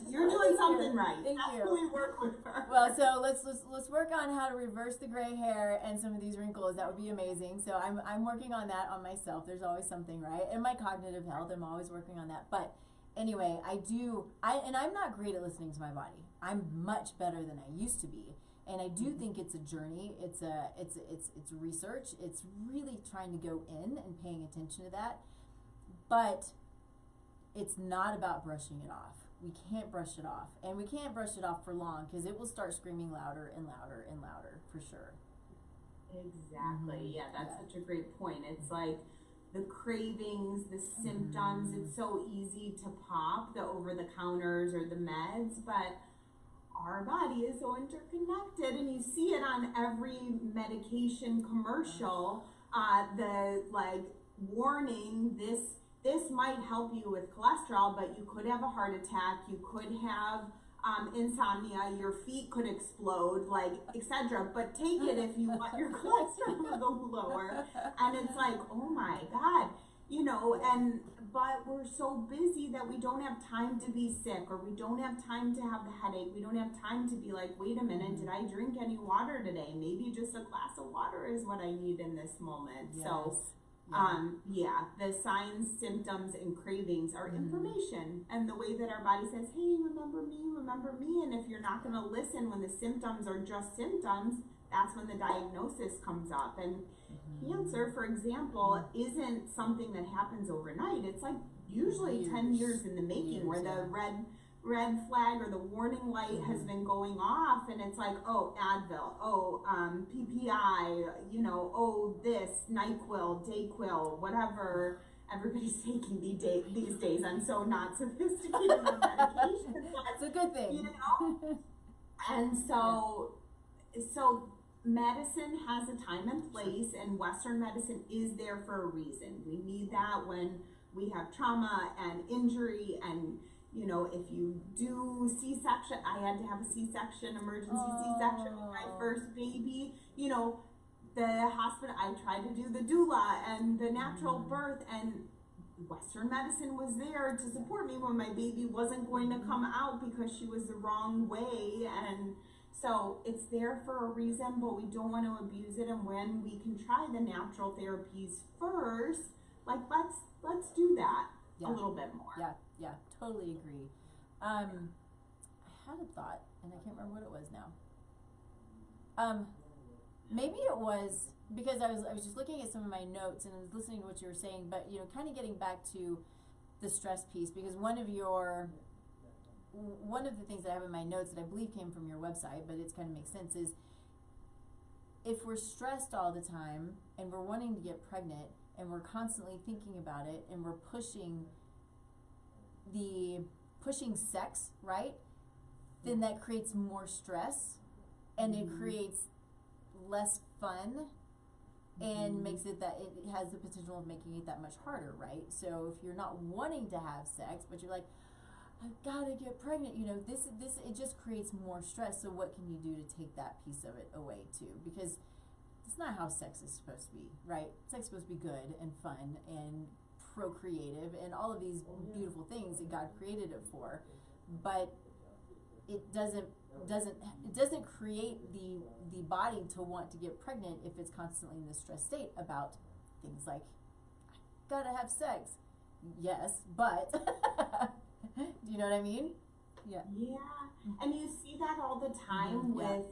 You're doing something right. Thank you. We work with her. Well, so let's work on how to reverse the gray hair and some of these wrinkles. That would be amazing. So I'm working on that on myself. There's always something, right? And my cognitive health, I'm always working on that. But anyway, I'm not great at listening to my body. I'm much better than I used to be. And I do think it's a journey. It's research. It's really trying to go in and paying attention to that. But it's not about brushing it off. We can't brush it off. And we can't brush it off for long, because it will start screaming louder and louder and louder, for sure. Exactly. Yeah, that's such a great point. It's like the cravings, the symptoms, it's so easy to pop the over-the-counters or the meds, but our body is so interconnected, and you see it on every medication commercial, the warning, this might help you with cholesterol, but you could have a heart attack, you could have insomnia, your feet could explode, like, etc. But take it if you want your cholesterol to go lower. And it's like, oh my God, you know, but we're so busy that we don't have time to be sick, or we don't have time to have the headache. We don't have time to be like, wait a minute, did I drink any water today? Maybe just a glass of water is what I need in this moment. Yes. So the signs, symptoms, and cravings are information, and the way that our body says, hey, remember me, and if you're not going to listen when the symptoms are just symptoms, that's when the diagnosis comes up. And cancer, for example, isn't something that happens overnight. It's like usually 10 years in the making, where the red flag or the warning light has been going off, and it's like, oh, Advil, oh, PPI, you know, oh, this, NyQuil, Dayquil, whatever everybody's taking these days. I'm so not sophisticated on medication. That's a good thing. You know? And so medicine has a time and place, and Western medicine is there for a reason. We need that when we have trauma and injury, and you know, if you do C-section, I had to have a C-section, emergency C-section with my first baby, you know, the hospital, I tried to do the doula and the natural birth, and Western medicine was there to support me when my baby wasn't going to come out because she was the wrong way. And so it's there for a reason, but we don't want to abuse it. And when we can try the natural therapies first, like, let's do that a little bit more. Yeah, totally agree. I had a thought, and I can't remember what it was now. Maybe it was because I was just looking at some of my notes and I was listening to what you were saying, but you know, kind of getting back to the stress piece, because one of the things that I have in my notes that I believe came from your website, but it's kind of makes sense, is if we're stressed all the time and we're wanting to get pregnant and we're constantly thinking about it and we're pushing sex, right? Then that creates more stress, and it creates less fun, and makes it that it has the potential of making it that much harder, right? So if you're not wanting to have sex, but you're like, I've got to get pregnant, you know, this it just creates more stress. So what can you do to take that piece of it away too? Because it's not how sex is supposed to be, right? Sex is supposed to be good and fun and procreative and all of these beautiful things that God created it for, but it doesn't create the body to want to get pregnant if it's constantly in this stress state about things like, gotta have sex. Yes, but do you know what I mean? Yeah. And you see that all the time with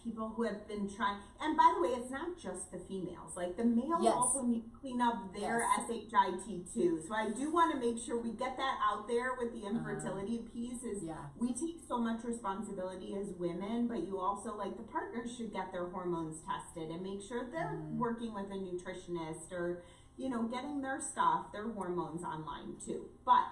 people who have been trying, and by the way, it's not just the females, like the males also need to clean up their SHIT too. So I do want to make sure we get that out there with the infertility piece, is we take so much responsibility as women, but you also, like, the partners should get their hormones tested and make sure they're working with a nutritionist, or you know, getting their hormones online too. But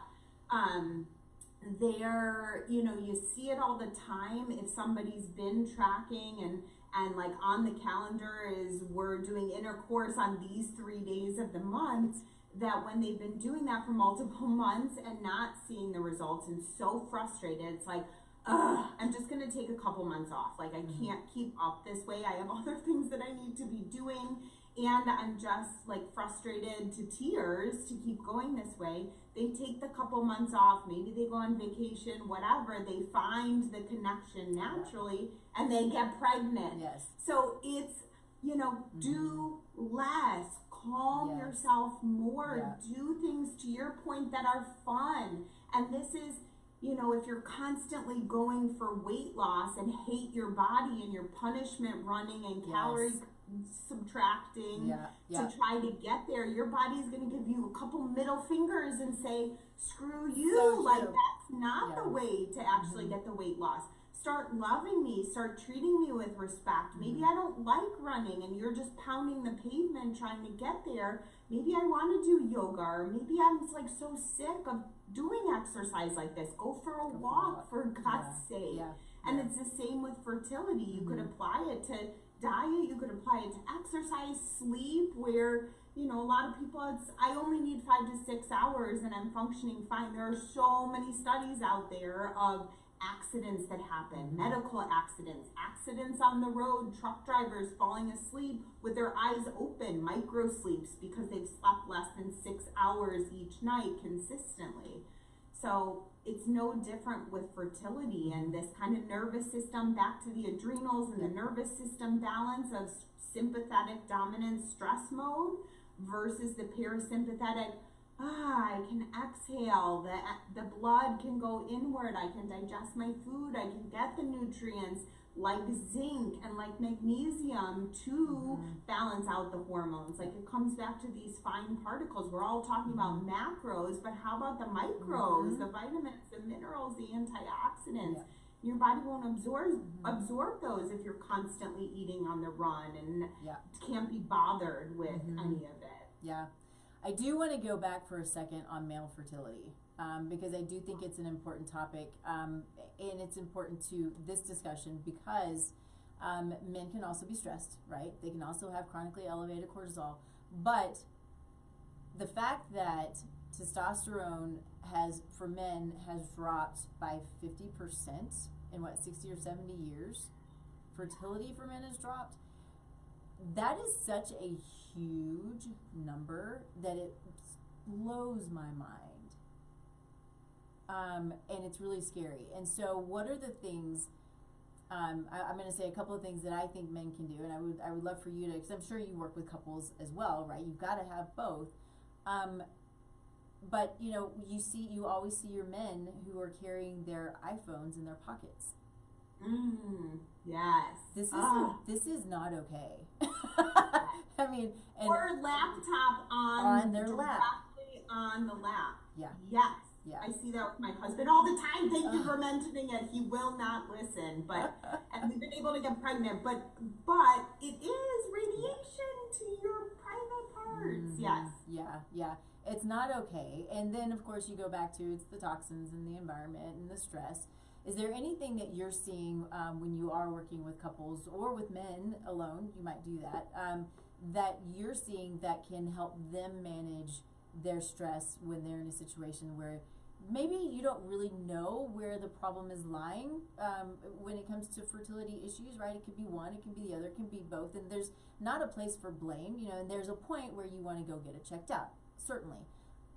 you know, you see it all the time. If somebody's been tracking and like on the calendar is, we're doing intercourse on these 3 days of the month, that when they've been doing that for multiple months and not seeing the results and so frustrated, it's like, I'm just gonna take a couple months off. Like, I can't keep up this way. I have other things that I need to be doing, and I'm just like frustrated to tears to keep going this way. They take the couple months off, maybe they go on vacation, whatever, they find the connection naturally, and they get pregnant. So it's, you know, do less, calm yourself more, do things, to your point, that are fun. And this is, you know, if you're constantly going for weight loss and hate your body and your punishment running and calorie subtracting to try to get there, your body's going to give you a couple middle fingers and say, screw you. So like, that's not the way to actually get the weight loss. Start loving me, start treating me with respect. Maybe I don't like running and you're just pounding the pavement trying to get there. Maybe I want to do yoga, or maybe I'm like so sick of doing exercise like this. Go for a walk, for God's sake. And it's the same with fertility. You could apply it to diet, you could apply it to exercise, sleep, where, you know, a lot of people, I only need 5 to 6 hours and I'm functioning fine. There are so many studies out there of accidents that happen, medical accidents, accidents on the road, truck drivers falling asleep with their eyes open, micro sleeps because they've slept less than 6 hours each night consistently. So it's no different with fertility and this kind of nervous system, back to the adrenals and the nervous system balance of sympathetic dominant stress mode versus the parasympathetic, I can exhale, the blood can go inward, I can digest my food, I can get the nutrients like zinc and like magnesium to balance out the hormones. Like it comes back to these fine particles. We're all talking about macros, but how about the micros, the vitamins, the minerals, the antioxidants? Your body won't absorb those if you're constantly eating on the run and can't be bothered with any of it. Yeah. I do want to go back for a second on male fertility because I do think it's an important topic and it's important to this discussion because men can also be stressed, right? They can also have chronically elevated cortisol. But the fact that testosterone for men has dropped by 50% in 60 or 70 years, fertility for men has dropped, that is such a huge number that it blows my mind. And it's really scary. And so what are the things, I'm going to say a couple of things that I think men can do, and I would love for you to, because I'm sure you work with couples as well, right? You've got to have both. But you know, you always see your men who are carrying their iPhones in their pockets. Yes. This is not okay. I mean, or laptop on their lap, on the lap. Yeah. Yes. Yeah. I see that with my husband all the time. Thank you for mentioning it. He will not listen, but and we've been able to get pregnant. But it is radiation to your private parts. Yes. Yeah. It's not okay. And then of course you go back to it's the toxins and the environment and the stress. Is there anything that you're seeing when you are working with couples or with men alone? You might do that. That you're seeing that can help them manage their stress when they're in a situation where maybe you don't really know where the problem is lying when it comes to fertility issues, right? It could be one, it can be the other, it can be both, and there's not a place for blame, you know, and there's a point where you want to go get it checked out, certainly.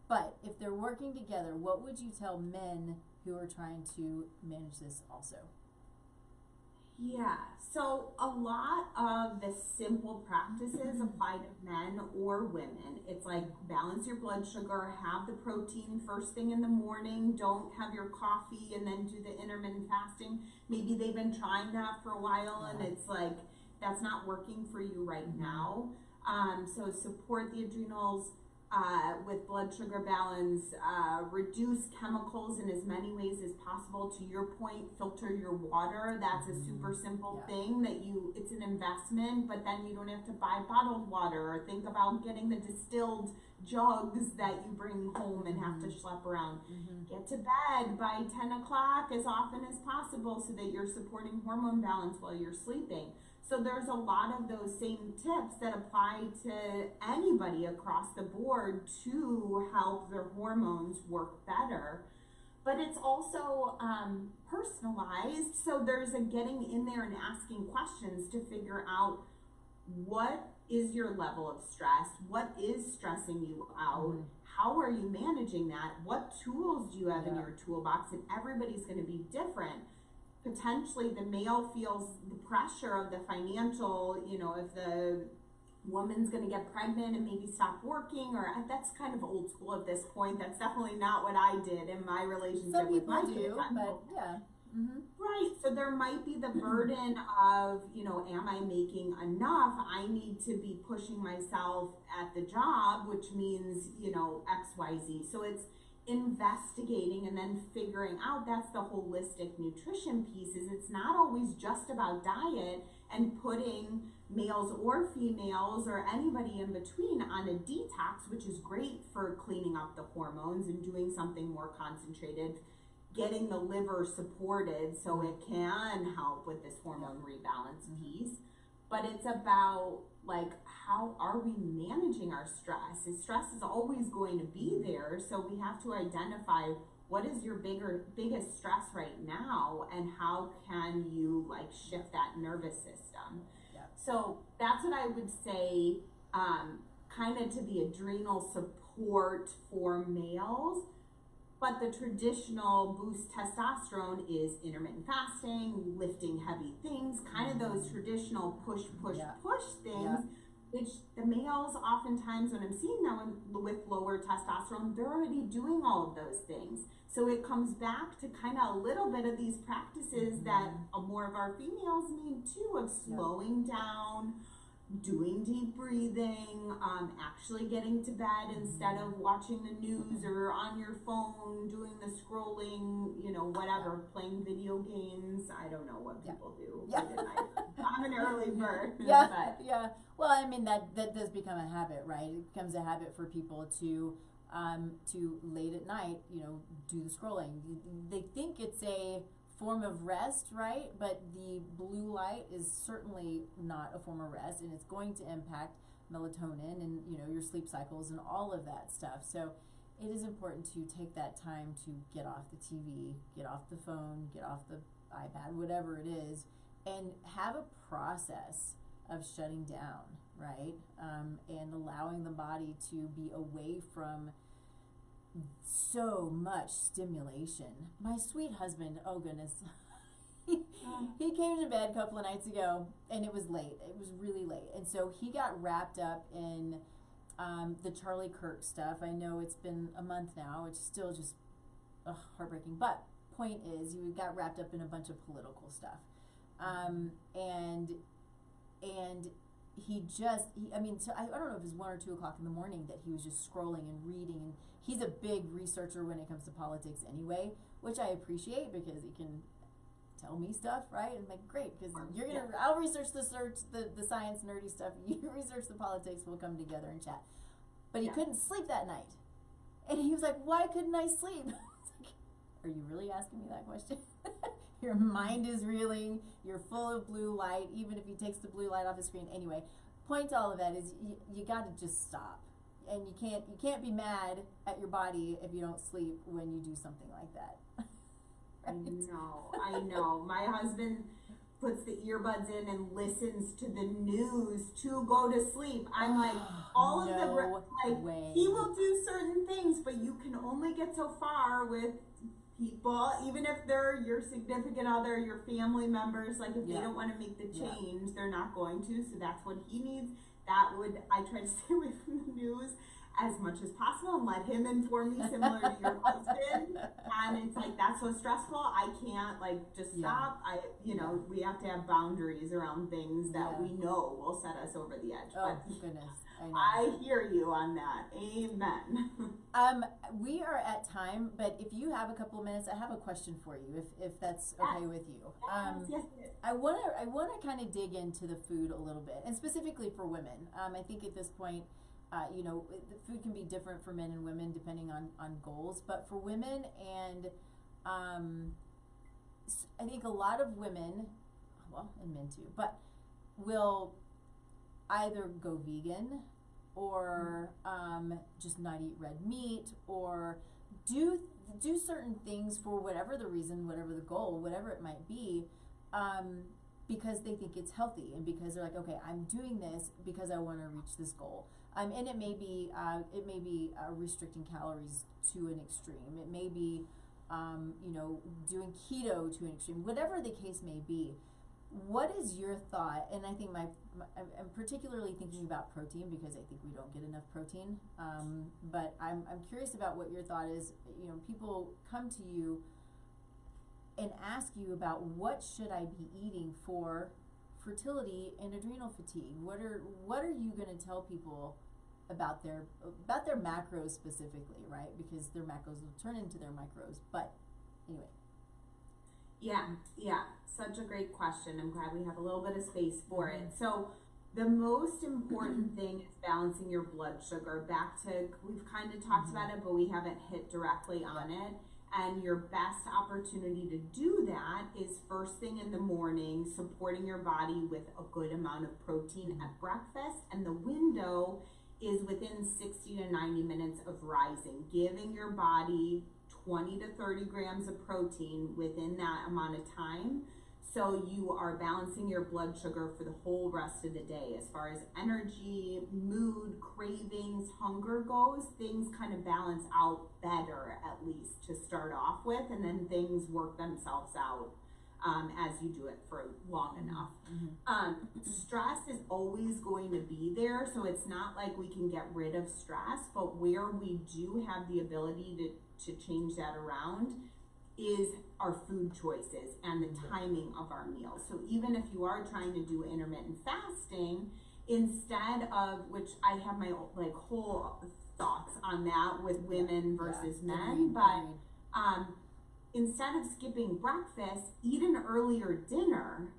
But if they're working together, what would you tell men who are trying to manage this also? Yeah, so a lot of the simple practices apply to men or women. It's like balance your blood sugar, have the protein first thing in the morning, don't have your coffee and then do the intermittent fasting. Maybe they've been trying that for a while and it's like, that's not working for you right now. So support the adrenals with blood sugar balance, reduce chemicals in as many ways as possible. To your point, filter your water. That's a super simple thing that it's an investment, but then you don't have to buy bottled water or think about getting the distilled jugs that you bring home and have to schlep around. Get to bed by 10 o'clock as often as possible so that you're supporting hormone balance while you're sleeping. So there's a lot of those same tips that apply to anybody across the board to help their hormones work better. But it's also personalized. So there's a getting in there and asking questions to figure out what is your level of stress? What is stressing you out? How are you managing that? What tools do you have in your toolbox? And everybody's going to be different. Potentially the male feels the pressure of the financial, you know, if the woman's going to get pregnant and maybe stop working, or that's kind of old school at this point. That's definitely not what I did in my relationship with my kids. But yeah. Right. So there might be the burden of, you know, am I making enough? I need to be pushing myself at the job, which means, you know, X, Y, Z. So it's investigating and then figuring out. That's the holistic nutrition piece. Is it's not always just about diet and putting males or females or anybody in between on a detox, which is great for cleaning up the hormones and doing something more concentrated, getting the liver supported so it can help with this hormone rebalance piece. but it's about like, how are we managing our stress? And stress is always going to be there, so we have to identify what is your biggest stress right now, and how can you like shift that nervous system. Yeah. So that's what I would say, kind of to the adrenal support for males. But the traditional boost testosterone is intermittent fasting, lifting heavy things, kind of those traditional push things, which the males oftentimes, when I'm seeing them with lower testosterone, they're already doing all of those things. So it comes back to kind of a little bit of these practices that more of our females need too, of slowing down, doing deep breathing, actually getting to bed instead of watching the news or on your phone, doing the scrolling, you know, whatever, playing video games. I don't know what people do. Yeah. I'm an early bird. Yeah. Well, I mean, that does become a habit, right? It becomes a habit for people to late at night, you know, do the scrolling. They think it's a form of rest, right? But the blue light is certainly not a form of rest, and it's going to impact melatonin and, you know, your sleep cycles and all of that stuff. So it is important to take that time to get off the TV, get off the phone, get off the iPad, whatever it is, and have a process of shutting down, right? And allowing the body to be away from so much stimulation. My sweet husband, oh goodness, he came to bed a couple of nights ago, and it was late. It was really late, and so he got wrapped up in the Charlie Kirk stuff. I know it's been a month now. It's still just heartbreaking. But point is, he got wrapped up in a bunch of political stuff, and I mean, so I don't know if it was 1 or 2 o'clock in the morning that he was just scrolling and reading, and he's a big researcher when it comes to politics anyway, which I appreciate because he can tell me stuff, right? And like, great, because I'll research the science nerdy stuff, you research the politics, we'll come together and chat. But he couldn't sleep that night. And he was like, why couldn't I sleep? I was like, are you really asking me that question? Your mind is reeling, you're full of blue light, even if he takes the blue light off the screen. Anyway, point to all of that is you got to just stop. And you can't be mad at your body if you don't sleep when you do something like that. Right? I know. My husband puts the earbuds in and listens to the news to go to sleep. I'm like, he will do certain things, but you can only get so far with people, even if they're your significant other, your family members. Like, if they don't want to make the change, they're not going to. So that's what he needs. I try to stay away from the news as much as possible and let him inform me, similar to your husband. And it's like, that's so stressful. I can't just stop. We have to have boundaries around things that we know will set us over the edge. Oh, goodness. I hear you on that. Amen. We are at time, but if you have a couple of minutes, I have a question for you, if that's okay with you. Yes. I want to kind of dig into the food a little bit, and specifically for women. I think at this point, the food can be different for men and women depending on goals, but for women, and I think a lot of women, well, and men too, but will either go vegan or just not eat red meat, or do certain things for whatever the reason, whatever the goal, whatever it might be, because they think it's healthy, and because they're like, okay, I'm doing this because I want to reach this goal. And it may be restricting calories to an extreme. It may be doing keto to an extreme. Whatever the case may be, what is your thought? And I think I'm particularly thinking about protein, because I think we don't get enough protein. But I'm curious about what your thought is. People come to you and ask you about, what should I be eating for fertility and adrenal fatigue? What are you going to tell people about their macros specifically, right? Because their macros will turn into their micros. But anyway. Yeah, such a great question. I'm glad we have a little bit of space for it. So the most important thing is balancing your blood sugar. We've kind of talked about it, but we haven't hit directly on it. And your best opportunity to do that is first thing in the morning, supporting your body with a good amount of protein at breakfast. And the window is within 60 to 90 minutes of rising, giving your body 20 to 30 grams of protein within that amount of time. So you are balancing your blood sugar for the whole rest of the day. As far as energy, mood, cravings, hunger goes, things kind of balance out better, at least to start off with, and then things work themselves out as you do it for long enough. Stress is always going to be there, so it's not like we can get rid of stress, but where we do have the ability to change that around is our food choices and the timing of our meals. So even if you are trying to do intermittent fasting, instead of, which I have my like whole thoughts on that with women versus men, but instead of skipping breakfast, eat an earlier dinner.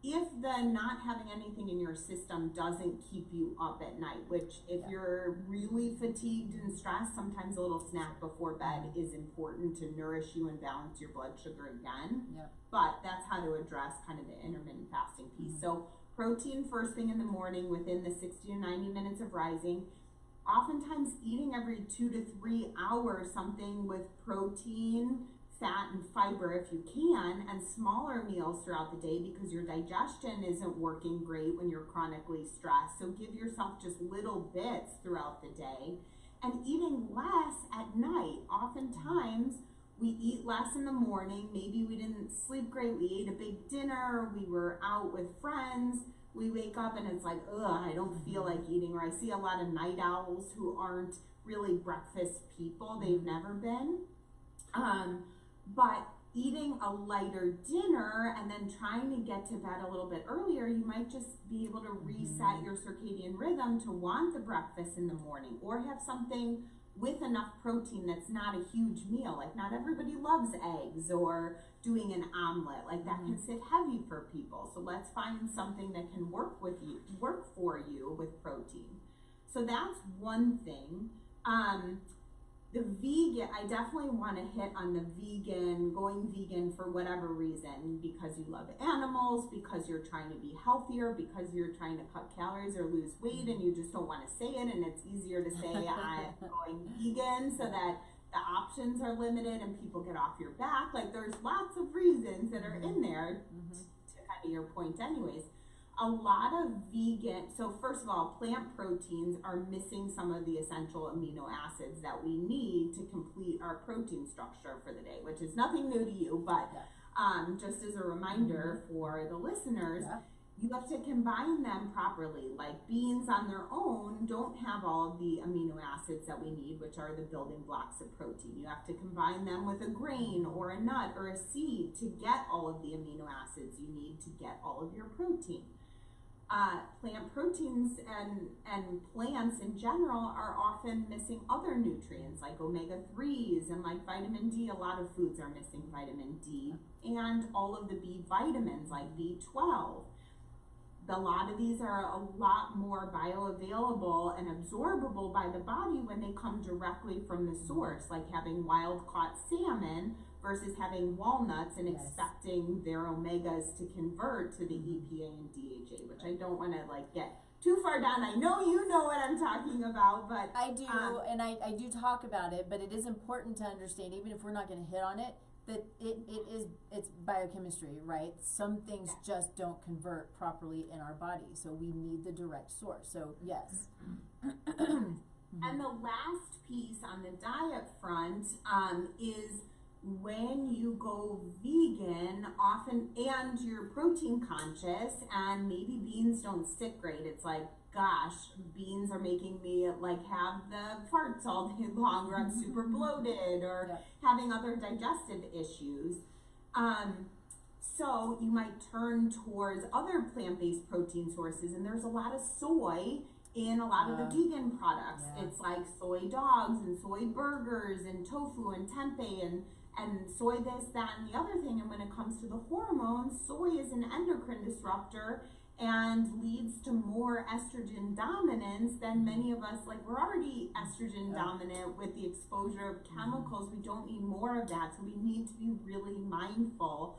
If the not having anything in your system doesn't keep you up at night, which if you're really fatigued and stressed, sometimes a little snack before bed is important to nourish you and balance your blood sugar again. But that's how to address kind of the intermittent fasting piece. So protein first thing in the morning within the 60 to 90 minutes of rising. Oftentimes eating every 2 to 3 hours something with protein, fat, and fiber if you can, and smaller meals throughout the day because your digestion isn't working great when you're chronically stressed. So give yourself just little bits throughout the day, and eating less at night. Oftentimes we eat less in the morning. Maybe we didn't sleep great, we ate a big dinner, we were out with friends, we wake up and it's like, ugh, I don't feel like eating. Or I see a lot of night owls who aren't really breakfast people, they've never been. But eating a lighter dinner and then trying to get to bed a little bit earlier, you might just be able to reset your circadian rhythm to want the breakfast in the morning, or have something with enough protein that's not a huge meal. Like not everybody loves eggs, or doing an omelet. Like that can sit heavy for people. So let's find something that can work for you with protein. So that's one thing. The vegan, I definitely want to hit on the going vegan for whatever reason, because you love animals, because you're trying to be healthier, because you're trying to cut calories or lose weight and you just don't want to say it, and it's easier to say I'm going vegan so that the options are limited and people get off your back. Like there's lots of reasons that are in there to kind of your point anyways. A lot of vegan, so first of all, plant proteins are missing some of the essential amino acids that we need to complete our protein structure for the day, which is nothing new to you, but just as a reminder for the listeners, you have to combine them properly. Like beans on their own don't have all the amino acids that we need, which are the building blocks of protein. You have to combine them with a grain or a nut or a seed to get all of the amino acids you need to get all of your protein. Plant proteins and plants in general are often missing other nutrients like omega-3s and like vitamin D. A lot of foods are missing vitamin D and all of the B vitamins like B12. A lot of these are a lot more bioavailable and absorbable by the body when they come directly from the source, like having wild-caught salmon versus having walnuts and expecting their omegas to convert to the EPA and DHA, which I don't want to like get too far down. I know you know what I'm talking about, but I do, and I do talk about it, but it is important to understand, even if we're not going to hit on it, that it's biochemistry, right? Some things just don't convert properly in our body, so we need the direct source. So yes. And the last piece on the diet front is when you go vegan, often, and you're protein conscious, and maybe beans don't sit great. It's like, gosh, beans are making me like have the farts all day long, or I'm super bloated, or having other digestive issues. So you might turn towards other plant-based protein sources, and there's a lot of soy in a lot of the vegan products. It's like soy dogs and soy burgers and tofu and tempeh and soy this, that, and the other thing. And when it comes to the hormones, soy is an endocrine disruptor, and leads to more estrogen dominance. Then many of us, like, we're already estrogen dominant with the exposure of chemicals. We don't need more of that. So we need to be really mindful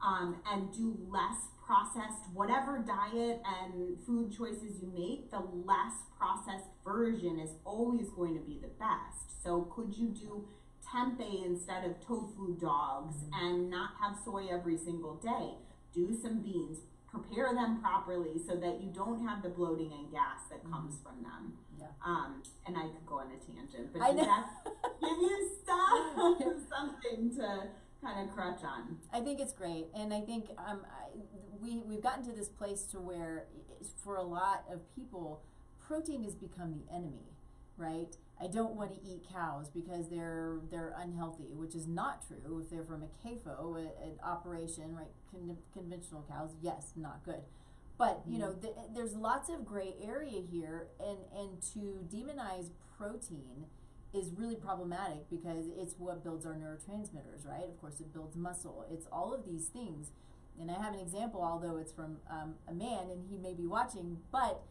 and do less processed, whatever diet and food choices you make, the less processed version is always going to be the best. So could you do tempeh instead of tofu dogs and not have soy every single day? Do some beans, prepare them properly so that you don't have the bloating and gas that comes from them. And I could go on a tangent, but does that give you something to kind of crutch on? I think it's great, and I think we've gotten to this place to where, for a lot of people, protein has become the enemy, right? I don't want to eat cows because they're unhealthy, which is not true. If they're from a CAFO, an operation, right, conventional cows, yes, not good. But you know, there's lots of gray area here, and to demonize protein is really problematic because it's what builds our neurotransmitters, right? Of course, it builds muscle. It's all of these things. And I have an example, although it's from a man, and he may be watching, but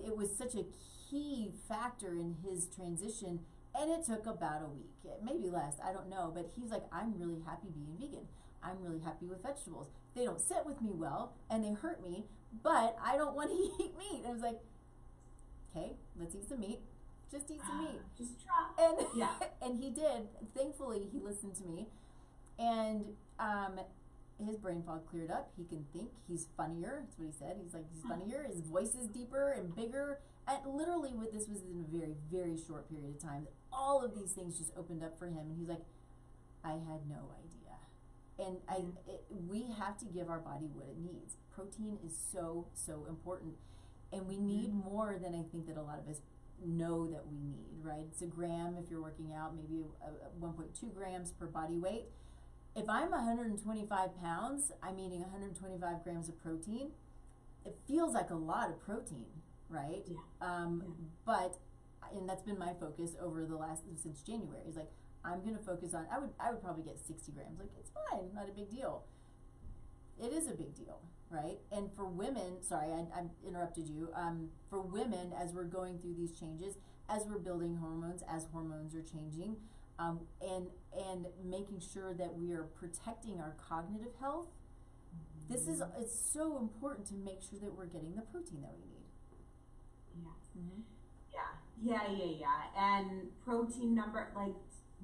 it was such a key factor in his transition, and it took about a week, maybe less, I don't know, but he's like, I'm really happy being vegan. I'm really happy with vegetables. They don't sit with me well, and they hurt me, but I don't want to eat meat. And I was like, okay, let's eat some meat. Just eat some meat. Just try. And and he did. Thankfully, he listened to me, and his brain fog cleared up. He can think. He's funnier. That's what he said. He's like, he's funnier. His voice is deeper and bigger. And literally, this was in a very, very short period of time. All of these things just opened up for him, and he's like, I had no idea. And we have to give our body what it needs. Protein is so, so important, and we need more than I think that a lot of us know that we need, right? It's a gram if you're working out, maybe 1.2 grams per body weight. If I'm 125 pounds, I'm eating 125 grams of protein. It feels like a lot of protein, right? But, and that's been my focus over the since January, is like, I'm gonna focus on, I would probably get 60 grams. Like, it's fine, not a big deal. It is a big deal, right? And for women, sorry, I interrupted you. For women, as we're going through these changes, as we're building hormones, as hormones are changing, and making sure that we are protecting our cognitive health, it's so important to make sure that we're getting the protein that we need. And protein number, like,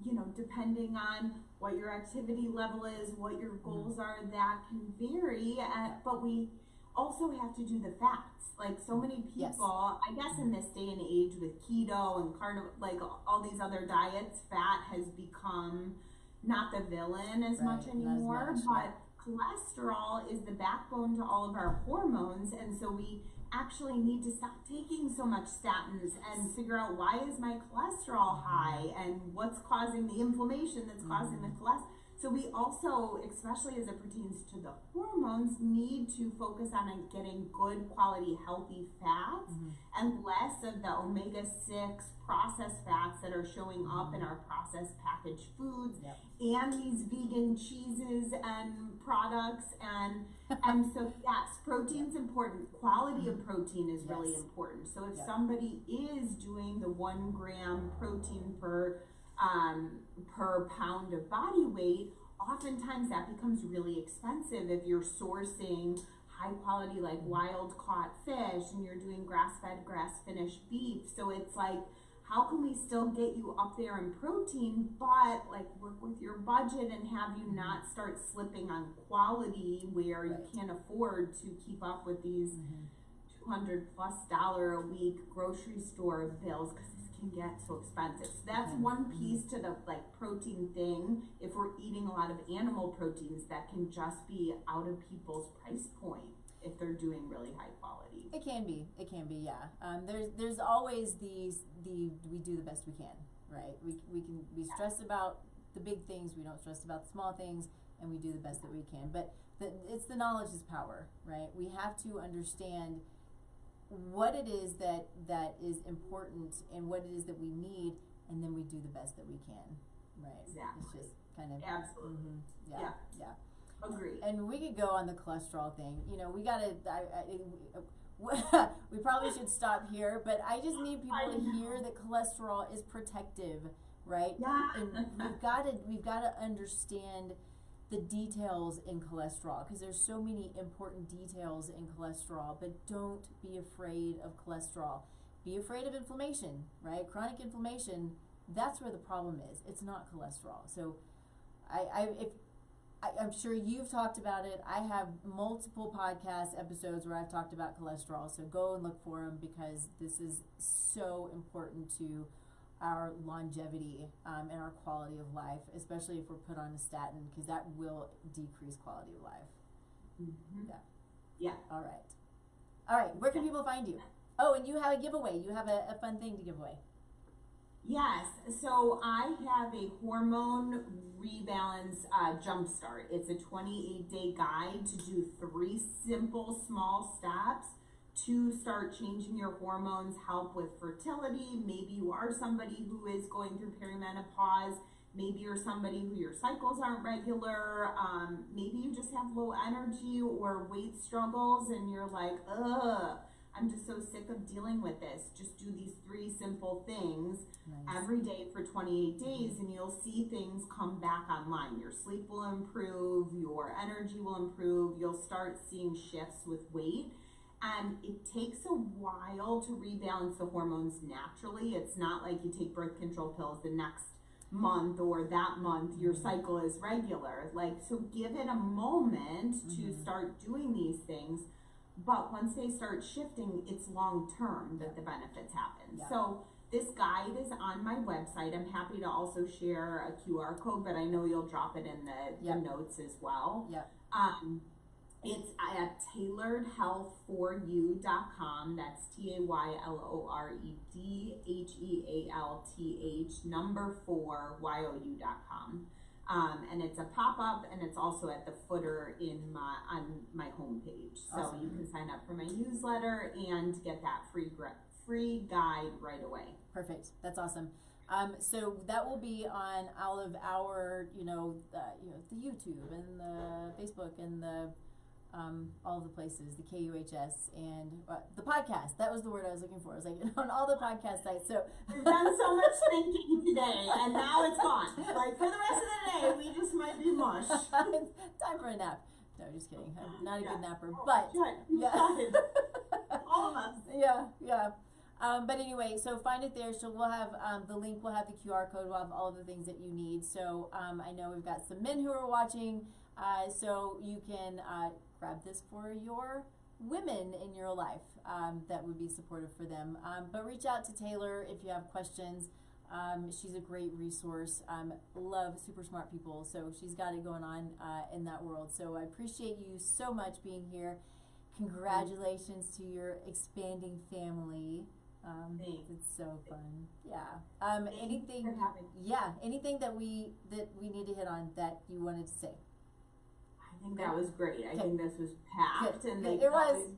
you know, depending on what your activity level is, what your goals are, that can vary. But we also have to do the fats. Like, so many people, I guess in this day and age with keto and like all these other diets, fat has become not the villain as much anymore. But cholesterol is the backbone to all of our hormones, and so we actually need to stop taking so much statins and figure out, why is my cholesterol high and what's causing the inflammation that's causing the cholesterol. So we also, especially as it pertains to the hormones, need to focus on getting good quality healthy fats and less of the omega-6 processed fats that are showing up in our processed packaged foods and these vegan cheeses and products. And so yes, protein's important. Quality of protein is really important. So if somebody is doing the 1 gram protein per pound of body weight, oftentimes that becomes really expensive if you're sourcing high quality, like wild caught fish, and you're doing grass-fed, grass-finished beef. So it's like, how can we still get you up there in protein, but like work with your budget and have you not start slipping on quality where you can't afford to keep up with these $200+ a week grocery store bills, because this can get so expensive. So that's one piece to the like protein thing. If we're eating a lot of animal proteins, that can just be out of people's price point if they're doing really high quality. It can be, yeah. There's always we do the best we can, right? We stress about the big things, we don't stress about the small things, and we do the best that we can. But it's the knowledge is power, right? We have to understand what it is that is important and what it is that we need, and then we do the best that we can, right? Exactly. It's just kind of absolutely. Yeah. Agreed. And we could go on the cholesterol thing. You know, we gotta. We probably should stop here, but I just need people to hear that cholesterol is protective, right? Yeah. And we've gotta understand the details in cholesterol, because there's so many important details in cholesterol. But don't be afraid of cholesterol. Be afraid of inflammation, right? Chronic inflammation. That's where the problem is. It's not cholesterol. So, I'm sure you've talked about it. I have multiple podcast episodes where I've talked about cholesterol. So go and look for them, because this is so important to our longevity and our quality of life, especially if we're put on a statin, because that will decrease quality of life. Mm-hmm. Yeah. Yeah. All right. Where can people find you? Oh, and you have a giveaway. You have a fun thing to give away. Yes, so I have a hormone rebalance jumpstart. It's a 28-day guide to do 3 simple small steps to start changing your hormones, help with fertility. Maybe you are somebody who is going through perimenopause. Maybe you're somebody who your cycles aren't regular. Maybe you just have low energy or weight struggles and you're like, ugh, I'm just so sick of dealing with this. Just do these 3 simple things every day for 28 days and you'll see things come back online. Your sleep will improve, your energy will improve, you'll start seeing shifts with weight. And it takes a while to rebalance the hormones naturally. It's not like you take birth control pills the next month or that month your cycle is regular. Like, so give it a moment to start doing these things. But once they start shifting, it's long term that the benefits happen. Yeah. So this guide is on my website. I'm happy to also share a QR code, but I know you'll drop it in the notes as well. Yep. It's at tailoredhealthforyou.com. That's tailoredhealth4you.com. And it's a pop-up, and it's also at the footer on my homepage. So awesome. You can sign up for my newsletter and get that free guide right away. Perfect. That's awesome. So that will be on all of our, the YouTube and the Facebook and the all the places, the KUHS and the podcast. That was the word I was looking for. I was like, on all the podcast sites. So we've done so much thinking today, and now it's gone. Like, for the rest of the day, we just might be mush. Time for a nap. No, just kidding. I'm not a good napper, but all of us. Yeah. But anyway, so find it there. So we'll have the link. We'll have the QR code. We'll have all of the things that you need. So I know we've got some men who are watching. So you can grab this for your women in your life that would be supportive for them. But reach out to Taylor if you have questions. She's a great resource. Love super smart people. So she's got it going on in that world. So I appreciate you so much being here. Congratulations to your expanding family. It's so fun. Yeah. Anything that we need to hit on that you wanted to say? I think that was great. I think this was packed. Good. And it was.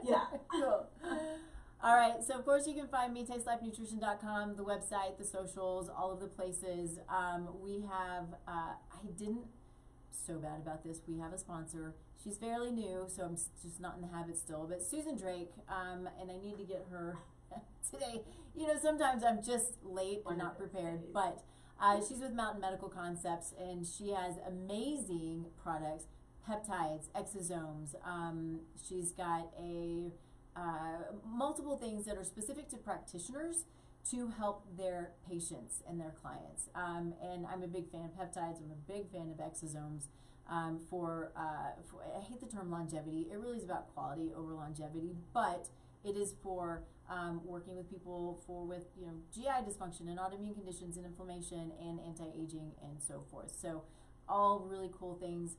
Yeah. Cool. All right. So, of course, you can find me, tastelifenutrition.com, the website, the socials, all of the places. We have, so bad about this. We have a sponsor. She's fairly new, so I'm just not in the habit still. But Susan Drake, and I need to get her today. Sometimes I'm just late and not prepared, but she's with Mountain Medical Concepts, and she has amazing products, peptides, exosomes. She's got multiple things that are specific to practitioners to help their patients and their clients. And I'm a big fan of peptides. I'm a big fan of exosomes. For I hate the term longevity. It really is about quality over longevity, but it is for working with people with GI dysfunction and autoimmune conditions and inflammation and anti-aging and so forth. So all really cool things.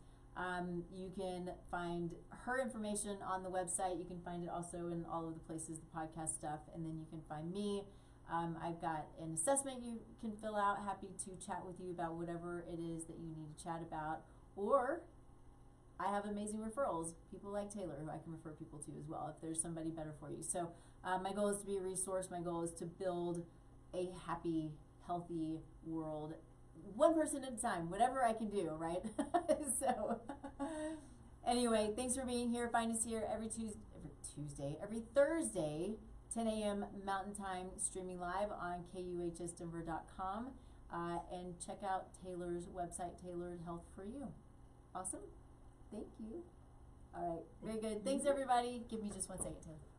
You can find her information on the website. You can find it also in all of the places, the podcast stuff, and then you can find me. I've got an assessment you can fill out. Happy to chat with you about whatever it is that you need to chat about. Or I have amazing referrals, people like Taylor, who I can refer people to as well if there's somebody better for you. So my goal is to be a resource. My goal is to build a happy, healthy world one person at a time, whatever I can do, right? So, anyway, thanks for being here. Find us here every Thursday, 10 a.m. Mountain Time, streaming live on kuhsdenver.com. And check out Taylor's website, Tailored Health for You. Awesome. Thank you. All right. Very good. Thanks, everybody. Give me just 1 second, Taylor.